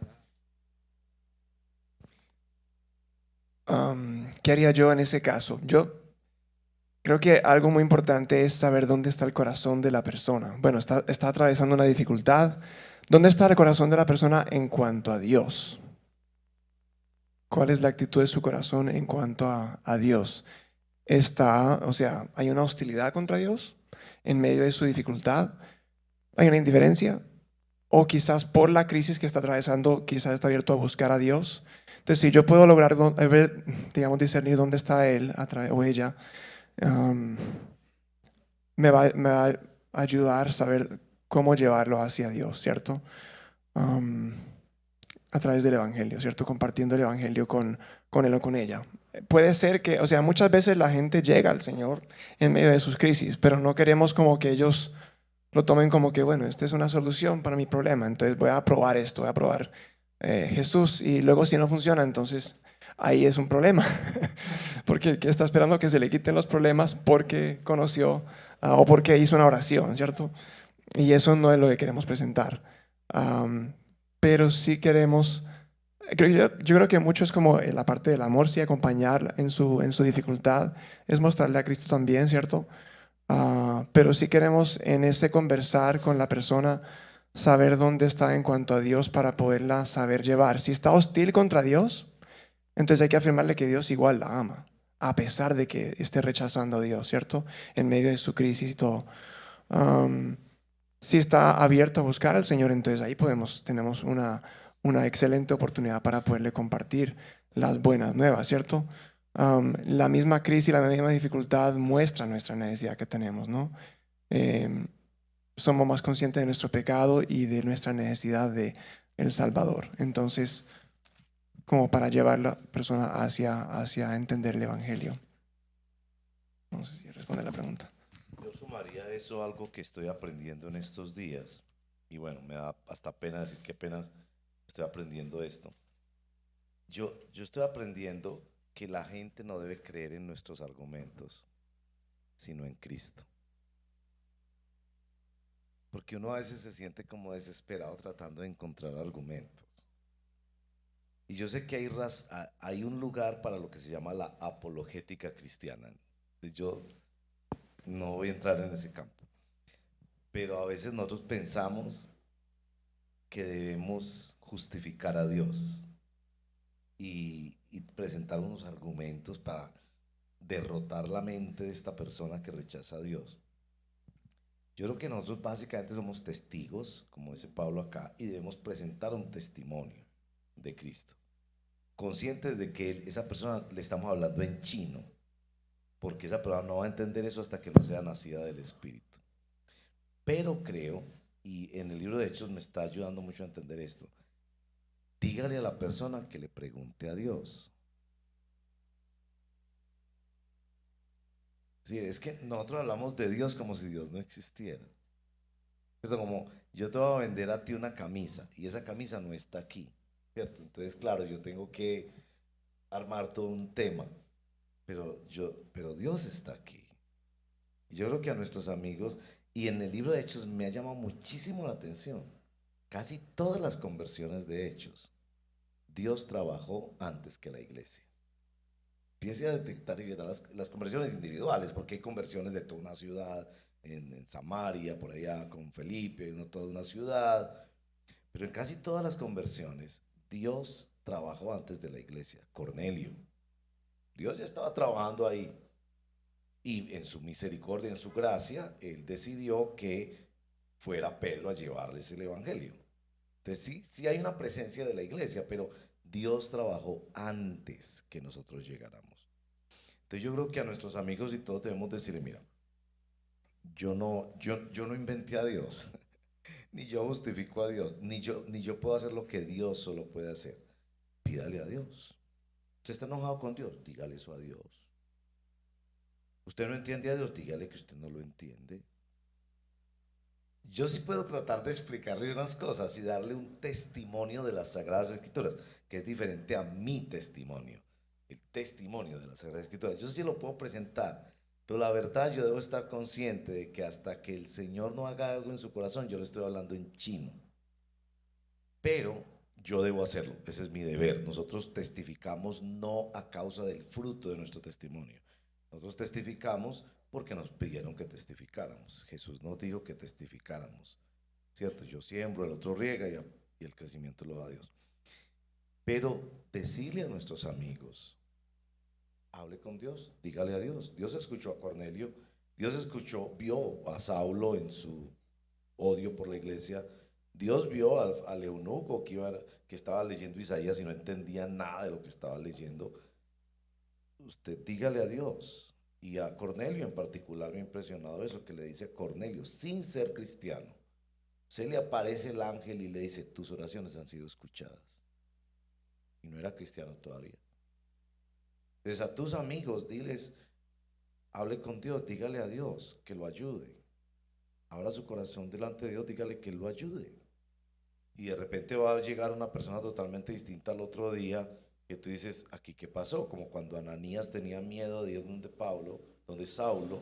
[SPEAKER 1] nada.
[SPEAKER 3] ¿Qué haría yo en ese caso? Yo creo que algo muy importante es saber dónde está el corazón de la persona. Bueno, está atravesando una dificultad. ¿Dónde está el corazón de la persona en cuanto a Dios? ¿Cuál es la actitud de su corazón en cuanto a Dios? O sea, ¿hay una hostilidad contra Dios en medio de su dificultad? ¿Hay una indiferencia? O quizás por la crisis que está atravesando, quizás está abierto a buscar a Dios. Entonces, si yo puedo lograr, digamos, discernir dónde está él o ella, me va a ayudar a saber cómo llevarlo hacia Dios, ¿cierto? A través del Evangelio, ¿cierto? Compartiendo el Evangelio con él o con ella. Puede ser que, o sea, muchas veces la gente llega al Señor en medio de sus crisis, pero no queremos como que ellos lo tomen como que, bueno, esta es una solución para mi problema, entonces voy a probar esto, voy a probar Jesús, y luego si no funciona, entonces ahí es un problema, porque ¿qué está esperando? Que se le quiten los problemas porque conoció o porque hizo una oración, ¿cierto? Y eso no es lo que queremos presentar. Pero sí queremos, yo creo que mucho es como la parte del amor, sí, acompañar en su dificultad, es mostrarle a Cristo también, ¿cierto? Pero sí queremos en ese conversar con la persona saber dónde está en cuanto a Dios para poderla saber llevar. Si está hostil contra Dios, entonces hay que afirmarle que Dios igual la ama, a pesar de que esté rechazando a Dios, ¿cierto? En medio de su crisis y todo. Si está abierto a buscar al Señor, entonces ahí tenemos una excelente oportunidad para poderle compartir las buenas nuevas, ¿cierto? La misma crisis, la misma dificultad muestra nuestra necesidad que tenemos, ¿no? Somos más conscientes de nuestro pecado y de nuestra necesidad de el Salvador. Entonces, como para llevar a la persona hacia entender el Evangelio. No sé si responde la pregunta.
[SPEAKER 5] Yo sumaría a eso algo que estoy aprendiendo en estos días. Y bueno, me da hasta pena decir qué pena estoy aprendiendo esto. Yo estoy aprendiendo que la gente no debe creer en nuestros argumentos, sino en Cristo. Porque uno a veces se siente como desesperado tratando de encontrar argumentos. Y yo sé que hay un lugar para lo que se llama la apologética cristiana. Yo no voy a entrar en ese campo. Pero a veces nosotros pensamos que debemos justificar a Dios y presentar unos argumentos para derrotar la mente de esta persona que rechaza a Dios. Yo creo que nosotros básicamente somos testigos, como dice Pablo acá, y debemos presentar un testimonio de Cristo, conscientes de que esa persona le estamos hablando en chino, porque esa persona no va a entender eso hasta que no sea nacida del Espíritu. Pero creo, y en el libro de Hechos me está ayudando mucho a entender esto, dígale a la persona que le pregunte a Dios. Sí, es que nosotros hablamos de Dios como si Dios no existiera. ¿Cierto? Como yo te voy a vender a ti una camisa y esa camisa no está aquí, ¿cierto? Entonces, claro, yo tengo que armar todo un tema, pero Dios está aquí. Y yo creo que a nuestros amigos, y en el libro de Hechos me ha llamado muchísimo la atención, casi todas las conversiones de Hechos, Dios trabajó antes que la iglesia. Empiece a detectar y verá las conversiones individuales, porque hay conversiones de toda una ciudad, en Samaria, por allá con Felipe, no toda una ciudad, pero en casi todas las conversiones, Dios trabajó antes de la iglesia. Cornelio, Dios ya estaba trabajando ahí, y en su misericordia, en su gracia, Él decidió que fuera Pedro a llevarles el evangelio. Entonces sí hay una presencia de la iglesia, pero Dios trabajó antes que nosotros llegáramos. Entonces yo creo que a nuestros amigos y todos debemos decirle, mira, yo no inventé a Dios, ni yo justifico a Dios, ni yo puedo hacer lo que Dios solo puede hacer. Pídale a Dios. ¿Usted está enojado con Dios? Dígale eso a Dios. Usted no entiende a Dios, dígale que usted no lo entiende. Yo sí puedo tratar de explicarle unas cosas y darle un testimonio de las Sagradas Escrituras, que es diferente a mi testimonio, el testimonio de las Sagradas Escrituras. Yo sí lo puedo presentar, pero la verdad yo debo estar consciente de que hasta que el Señor no haga algo en su corazón, yo le estoy hablando en chino. Pero yo debo hacerlo, ese es mi deber. Nosotros testificamos no a causa del fruto de nuestro testimonio. Nosotros testificamos porque nos pidieron que testificáramos. Jesús nos dijo que testificáramos, ¿cierto? Yo siembro, el otro riega y el crecimiento lo da Dios. Pero decirle a nuestros amigos, hable con Dios, dígale a Dios. Dios escuchó a Cornelio, Dios vio a Saulo en su odio por la iglesia. Dios vio al eunuco que estaba leyendo Isaías y no entendía nada de lo que estaba leyendo. Usted dígale a Dios. Y a Cornelio en particular me ha impresionado eso que le dice a Cornelio, sin ser cristiano. Se le aparece el ángel y le dice, tus oraciones han sido escuchadas. Y no era cristiano todavía. Entonces a tus amigos, diles, hable con Dios, dígale a Dios que lo ayude. Abra su corazón delante de Dios, dígale que lo ayude. Y de repente va a llegar una persona totalmente distinta al otro día, que tú dices, ¿aquí qué pasó? Como cuando Ananías tenía miedo de ir donde Saulo,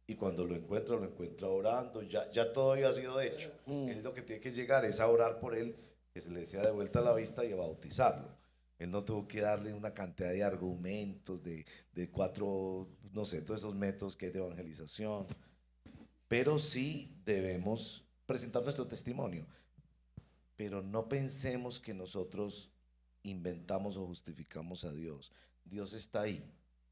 [SPEAKER 5] y cuando lo encuentra orando, ya todo había sido hecho. Él lo que tiene que llegar es a orar por él, que se le sea de vuelta la vista y a bautizarlo. Él no tuvo que darle una cantidad de argumentos, de 4, no sé, todos esos métodos que hay de evangelización. Pero sí debemos presentar nuestro testimonio. Pero no pensemos que nosotros inventamos o justificamos a Dios. Dios está ahí.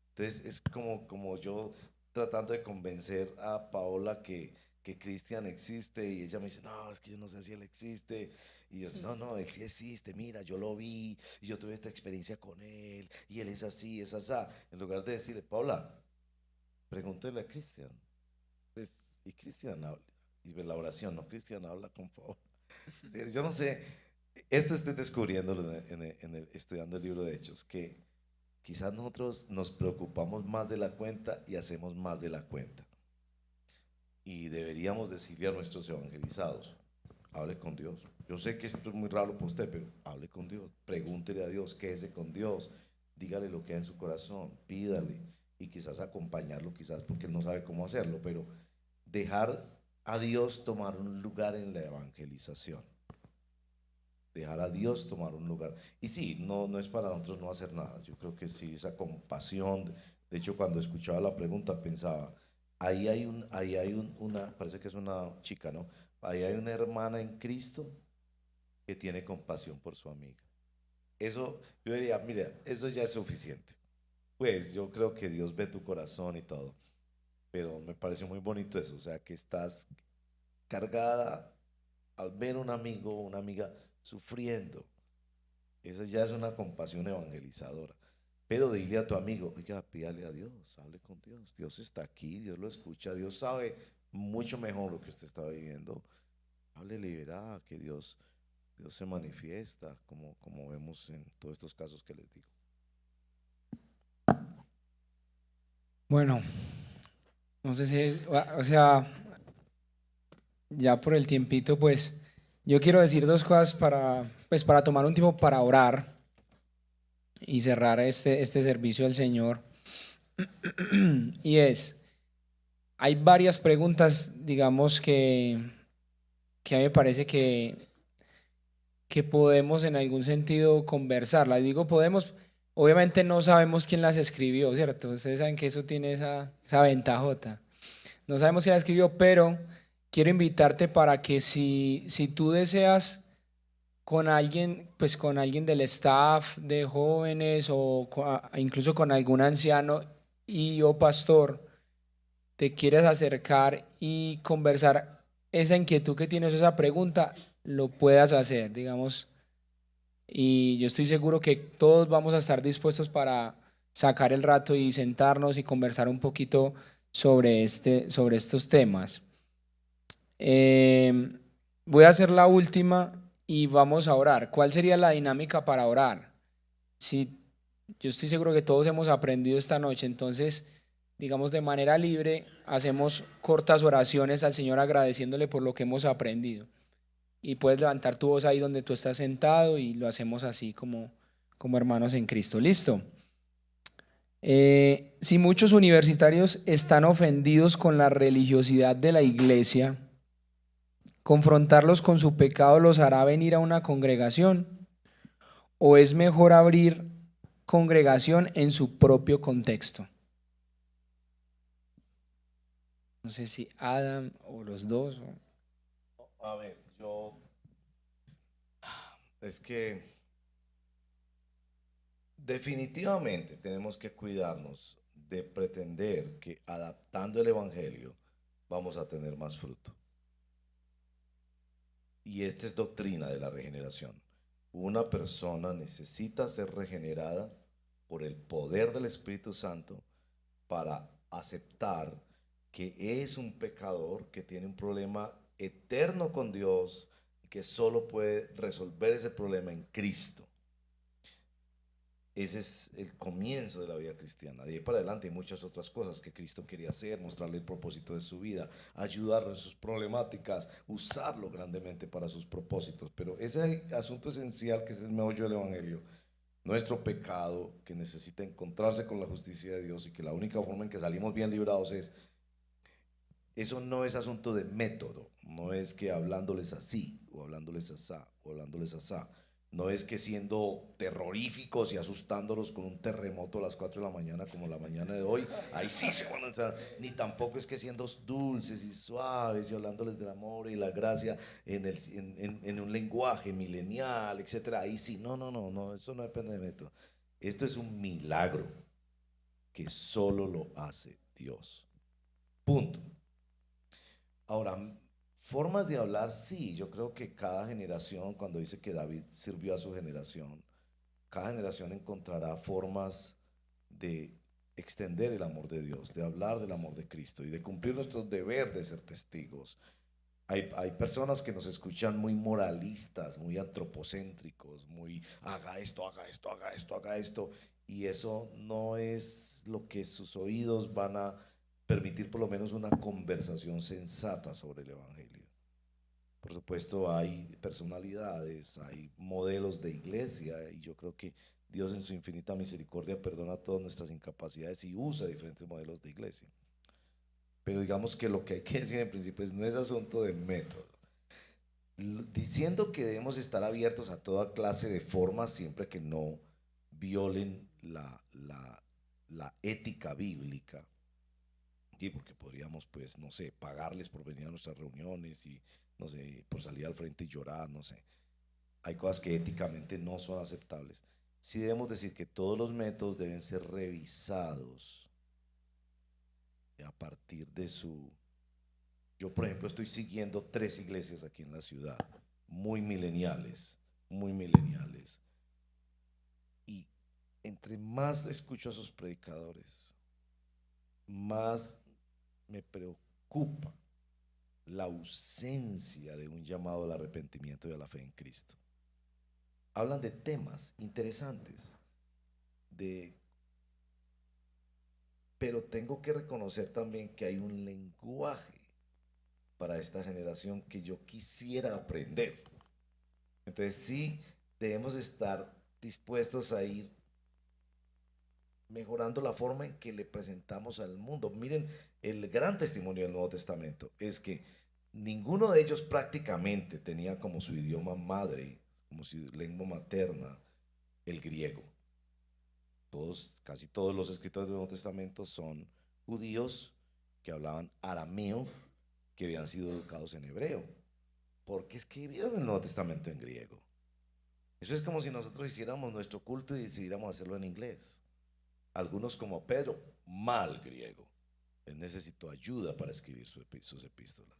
[SPEAKER 5] Entonces es como yo tratando de convencer a Paola que Cristian existe, y ella me dice, no, es que yo no sé si él existe. Y yo, no, él sí existe, mira, yo lo vi y yo tuve esta experiencia con él y él es así, es asá. En lugar de decirle, Paola, pregúntele a Cristian. Pues, y Cristian habla, y ve la oración, no, Cristian habla con Paola. Yo no sé, esto estoy descubriéndolo estudiando el libro de Hechos, que quizás nosotros nos preocupamos más de la cuenta y hacemos más de la cuenta. Y deberíamos decirle a nuestros evangelizados, hable con Dios. Yo sé que esto es muy raro para usted, pero hable con Dios, pregúntele a Dios, quédese con Dios, dígale lo que hay en su corazón, pídale, y quizás acompañarlo, quizás porque él no sabe cómo hacerlo, pero dejar a Dios tomar un lugar en la evangelización. Dejar a Dios tomar un lugar. Y sí, no es para nosotros no hacer nada. Yo creo que sí, esa compasión. De hecho, cuando escuchaba la pregunta pensaba, ahí hay una, parece que es una chica, ¿no? Ahí hay una hermana en Cristo que tiene compasión por su amiga. Eso, yo diría, mira, eso ya es suficiente. Pues yo creo que Dios ve tu corazón y todo. Pero me pareció muy bonito eso, o sea, que estás cargada al ver un amigo o una amiga sufriendo. Esa ya es una compasión evangelizadora. Pero dile a tu amigo, oiga, pídale a Dios, hable con Dios. Dios está aquí, Dios lo escucha, Dios sabe mucho mejor lo que usted está viviendo. Háblele y verá que Dios se manifiesta, como vemos en todos estos casos que les digo.
[SPEAKER 1] Bueno, no sé si, o sea, ya por el tiempito, pues yo quiero decir dos cosas para tomar un tiempo para orar y cerrar este servicio del Señor. Y hay varias preguntas, digamos, que a mí me parece que podemos en algún sentido conversarlas. Digo podemos, obviamente no sabemos quién las escribió, ¿cierto? Ustedes saben que eso tiene esa ventajota. No sabemos quién las escribió, pero quiero invitarte para que si tú deseas con alguien, pues con alguien del staff de jóvenes o incluso con algún anciano o pastor, te quieres acercar y conversar esa inquietud que tienes, esa pregunta, lo puedas hacer, digamos. Y yo estoy seguro que todos vamos a estar dispuestos para sacar el rato y sentarnos y conversar un poquito sobre estos temas. Voy a hacer la última y vamos a orar. ¿Cuál sería la dinámica para orar? Yo estoy seguro que todos hemos aprendido esta noche, entonces digamos, de manera libre, hacemos cortas oraciones al Señor agradeciéndole por lo que hemos aprendido. Y puedes levantar tu voz ahí donde tú estás sentado y lo hacemos así como hermanos en Cristo. ¿Listo? Si muchos universitarios están ofendidos con la religiosidad de la iglesia, ¿confrontarlos con su pecado los hará venir a una congregación? ¿O es mejor abrir congregación en su propio contexto? No sé si Adam o los dos.
[SPEAKER 5] A ver, es que definitivamente tenemos que cuidarnos de pretender que adaptando el Evangelio vamos a tener más fruto. Y esta es doctrina de la regeneración. Una persona necesita ser regenerada por el poder del Espíritu Santo para aceptar que es un pecador, que tiene un problema eterno con Dios, que solo puede resolver ese problema en Cristo. Ese es el comienzo de la vida cristiana. De ahí para adelante hay muchas otras cosas que Cristo quería hacer, mostrarle el propósito de su vida, ayudarlo en sus problemáticas, usarlo grandemente para sus propósitos. Pero ese asunto esencial que es el meollo del Evangelio, nuestro pecado que necesita encontrarse con la justicia de Dios y que la única forma en que salimos bien librados es, eso no es asunto de método, no es que hablándoles así o hablándoles asá o hablándoles asá. No es que siendo terroríficos y asustándolos con un terremoto a las 4 de la mañana como la mañana de hoy, ahí sí se van a entrar. Ni tampoco es que siendo dulces y suaves y hablándoles del amor y la gracia en un lenguaje milenial, etcétera. Ahí sí, no, eso no depende de método. Esto es un milagro que solo lo hace Dios. Punto. Ahora, formas de hablar, sí, yo creo que cada generación, cuando dice que David sirvió a su generación, cada generación encontrará formas de extender el amor de Dios, de hablar del amor de Cristo y de cumplir nuestro deber de ser testigos. Hay personas que nos escuchan muy moralistas, muy antropocéntricos, muy haga esto, haga esto, haga esto, haga esto, y eso no es lo que sus oídos van a permitir, por lo menos una conversación sensata sobre el Evangelio. Por supuesto, hay personalidades, hay modelos de iglesia, y yo creo que Dios en su infinita misericordia perdona todas nuestras incapacidades y usa diferentes modelos de iglesia. Pero digamos que lo que hay que decir en principio es, no es asunto de método. Diciendo que debemos estar abiertos a toda clase de formas siempre que no violen la ética bíblica. Sí, porque podríamos, pues, no sé, pagarles por venir a nuestras reuniones y, no sé, por salir al frente y llorar, no sé. Hay cosas que éticamente no son aceptables. Sí debemos decir que todos los métodos deben ser revisados a partir de su... Yo, por ejemplo, estoy siguiendo 3 iglesias aquí en la ciudad, muy mileniales, muy mileniales. Y entre más escucho a sus predicadores, más me preocupa la ausencia de un llamado al arrepentimiento y a la fe en Cristo. Hablan de temas interesantes, pero tengo que reconocer también que hay un lenguaje para esta generación que yo quisiera aprender. Entonces sí, debemos estar dispuestos a ir mejorando la forma en que le presentamos al mundo. Miren, el gran testimonio del Nuevo Testamento es que ninguno de ellos prácticamente tenía como su idioma madre, como su lengua materna, el griego. Casi todos los escritores del Nuevo Testamento son judíos que hablaban arameo, que habían sido educados en hebreo, porque escribieron el Nuevo Testamento en griego. Eso es como si nosotros hiciéramos nuestro culto y decidiéramos hacerlo en inglés. Algunos, como Pedro, mal griego. Él necesitó ayuda para escribir sus epístolas.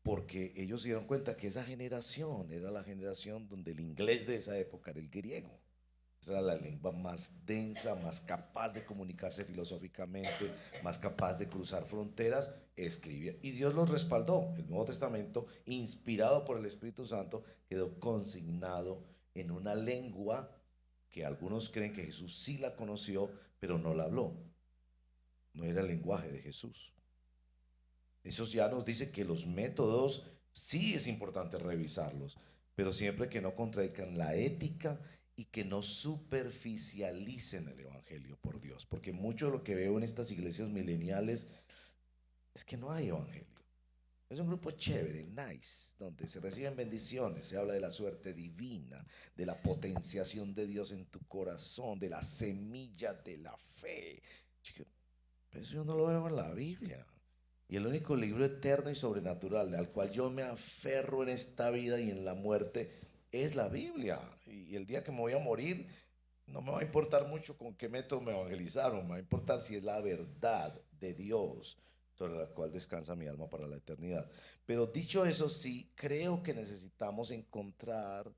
[SPEAKER 5] Porque ellos se dieron cuenta que esa generación era la generación donde el inglés de esa época era el griego. Esa era la lengua más densa, más capaz de comunicarse filosóficamente, más capaz de cruzar fronteras, escribir. Y Dios los respaldó. El Nuevo Testamento, inspirado por el Espíritu Santo, quedó consignado en una lengua que algunos creen que Jesús sí la conoció, pero no la habló. no era el lenguaje de Jesús. Eso ya nos dice que los métodos sí es importante revisarlos, pero siempre que no contradigan la ética y que no superficialicen el evangelio por Dios, porque mucho de lo que veo en estas iglesias mileniales es que no hay evangelio. Es un grupo chévere, nice, donde se reciben bendiciones, se habla de la suerte divina, de la potenciación de Dios en tu corazón, de la semilla de la fe. Pero eso yo no lo veo en la Biblia. Y el único libro eterno y sobrenatural al cual yo me aferro en esta vida y en la muerte es la Biblia. Y el día que me voy a morir, no me va a importar mucho con qué método me evangelizaron, me va a importar si es la verdad de Dios sobre la cual descansa mi alma para la eternidad. Pero dicho eso, sí, creo que necesitamos encontrar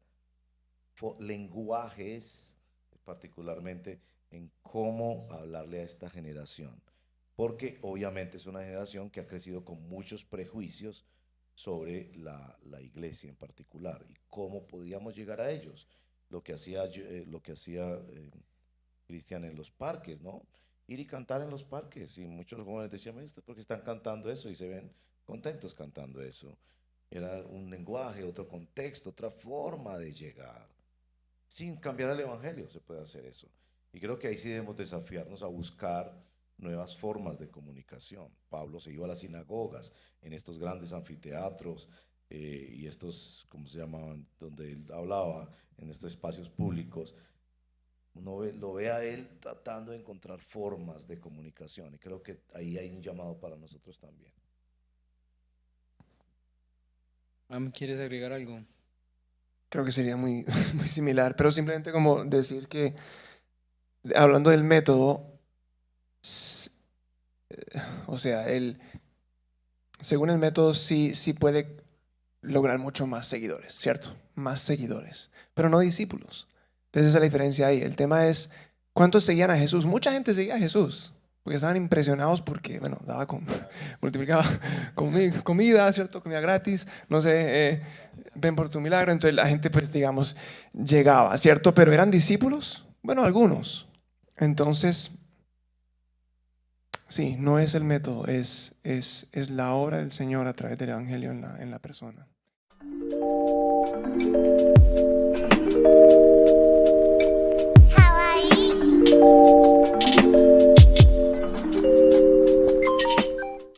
[SPEAKER 5] lenguajes, particularmente en cómo hablarle a esta generación. Porque obviamente es una generación que ha crecido con muchos prejuicios sobre la iglesia en particular y cómo podríamos llegar a ellos. Lo que hacía Cristian en los parques, ¿no? Ir y cantar en los parques, y muchos jóvenes decían, ¿por qué están cantando eso? Y se ven contentos cantando eso. Era un lenguaje, otro contexto, otra forma de llegar. Sin cambiar el evangelio se puede hacer eso. Y creo que ahí sí debemos desafiarnos a buscar nuevas formas de comunicación. Pablo se iba a las sinagogas, en estos grandes anfiteatros y estos, ¿cómo se llamaban?, donde él hablaba, en estos espacios públicos. Uno lo ve a él tratando de encontrar formas de comunicación, y creo que ahí hay un llamado para nosotros también.
[SPEAKER 6] ¿Quieres agregar algo?
[SPEAKER 3] Creo que sería muy, muy similar, pero simplemente como decir que, hablando del método, o sea, según el método sí puede lograr mucho más seguidores, ¿cierto? Más seguidores, pero no discípulos. Entonces esa es la diferencia ahí. El tema es, ¿cuántos seguían a Jesús? Mucha gente seguía a Jesús, porque estaban impresionados porque, bueno, multiplicaba comida, ¿cierto? Comida gratis, no sé, ven por tu milagro. Entonces la gente, pues, digamos, llegaba, ¿cierto? Pero ¿eran discípulos? Bueno, algunos. Entonces, sí, no es el método, es la obra del Señor a través del Evangelio en la persona.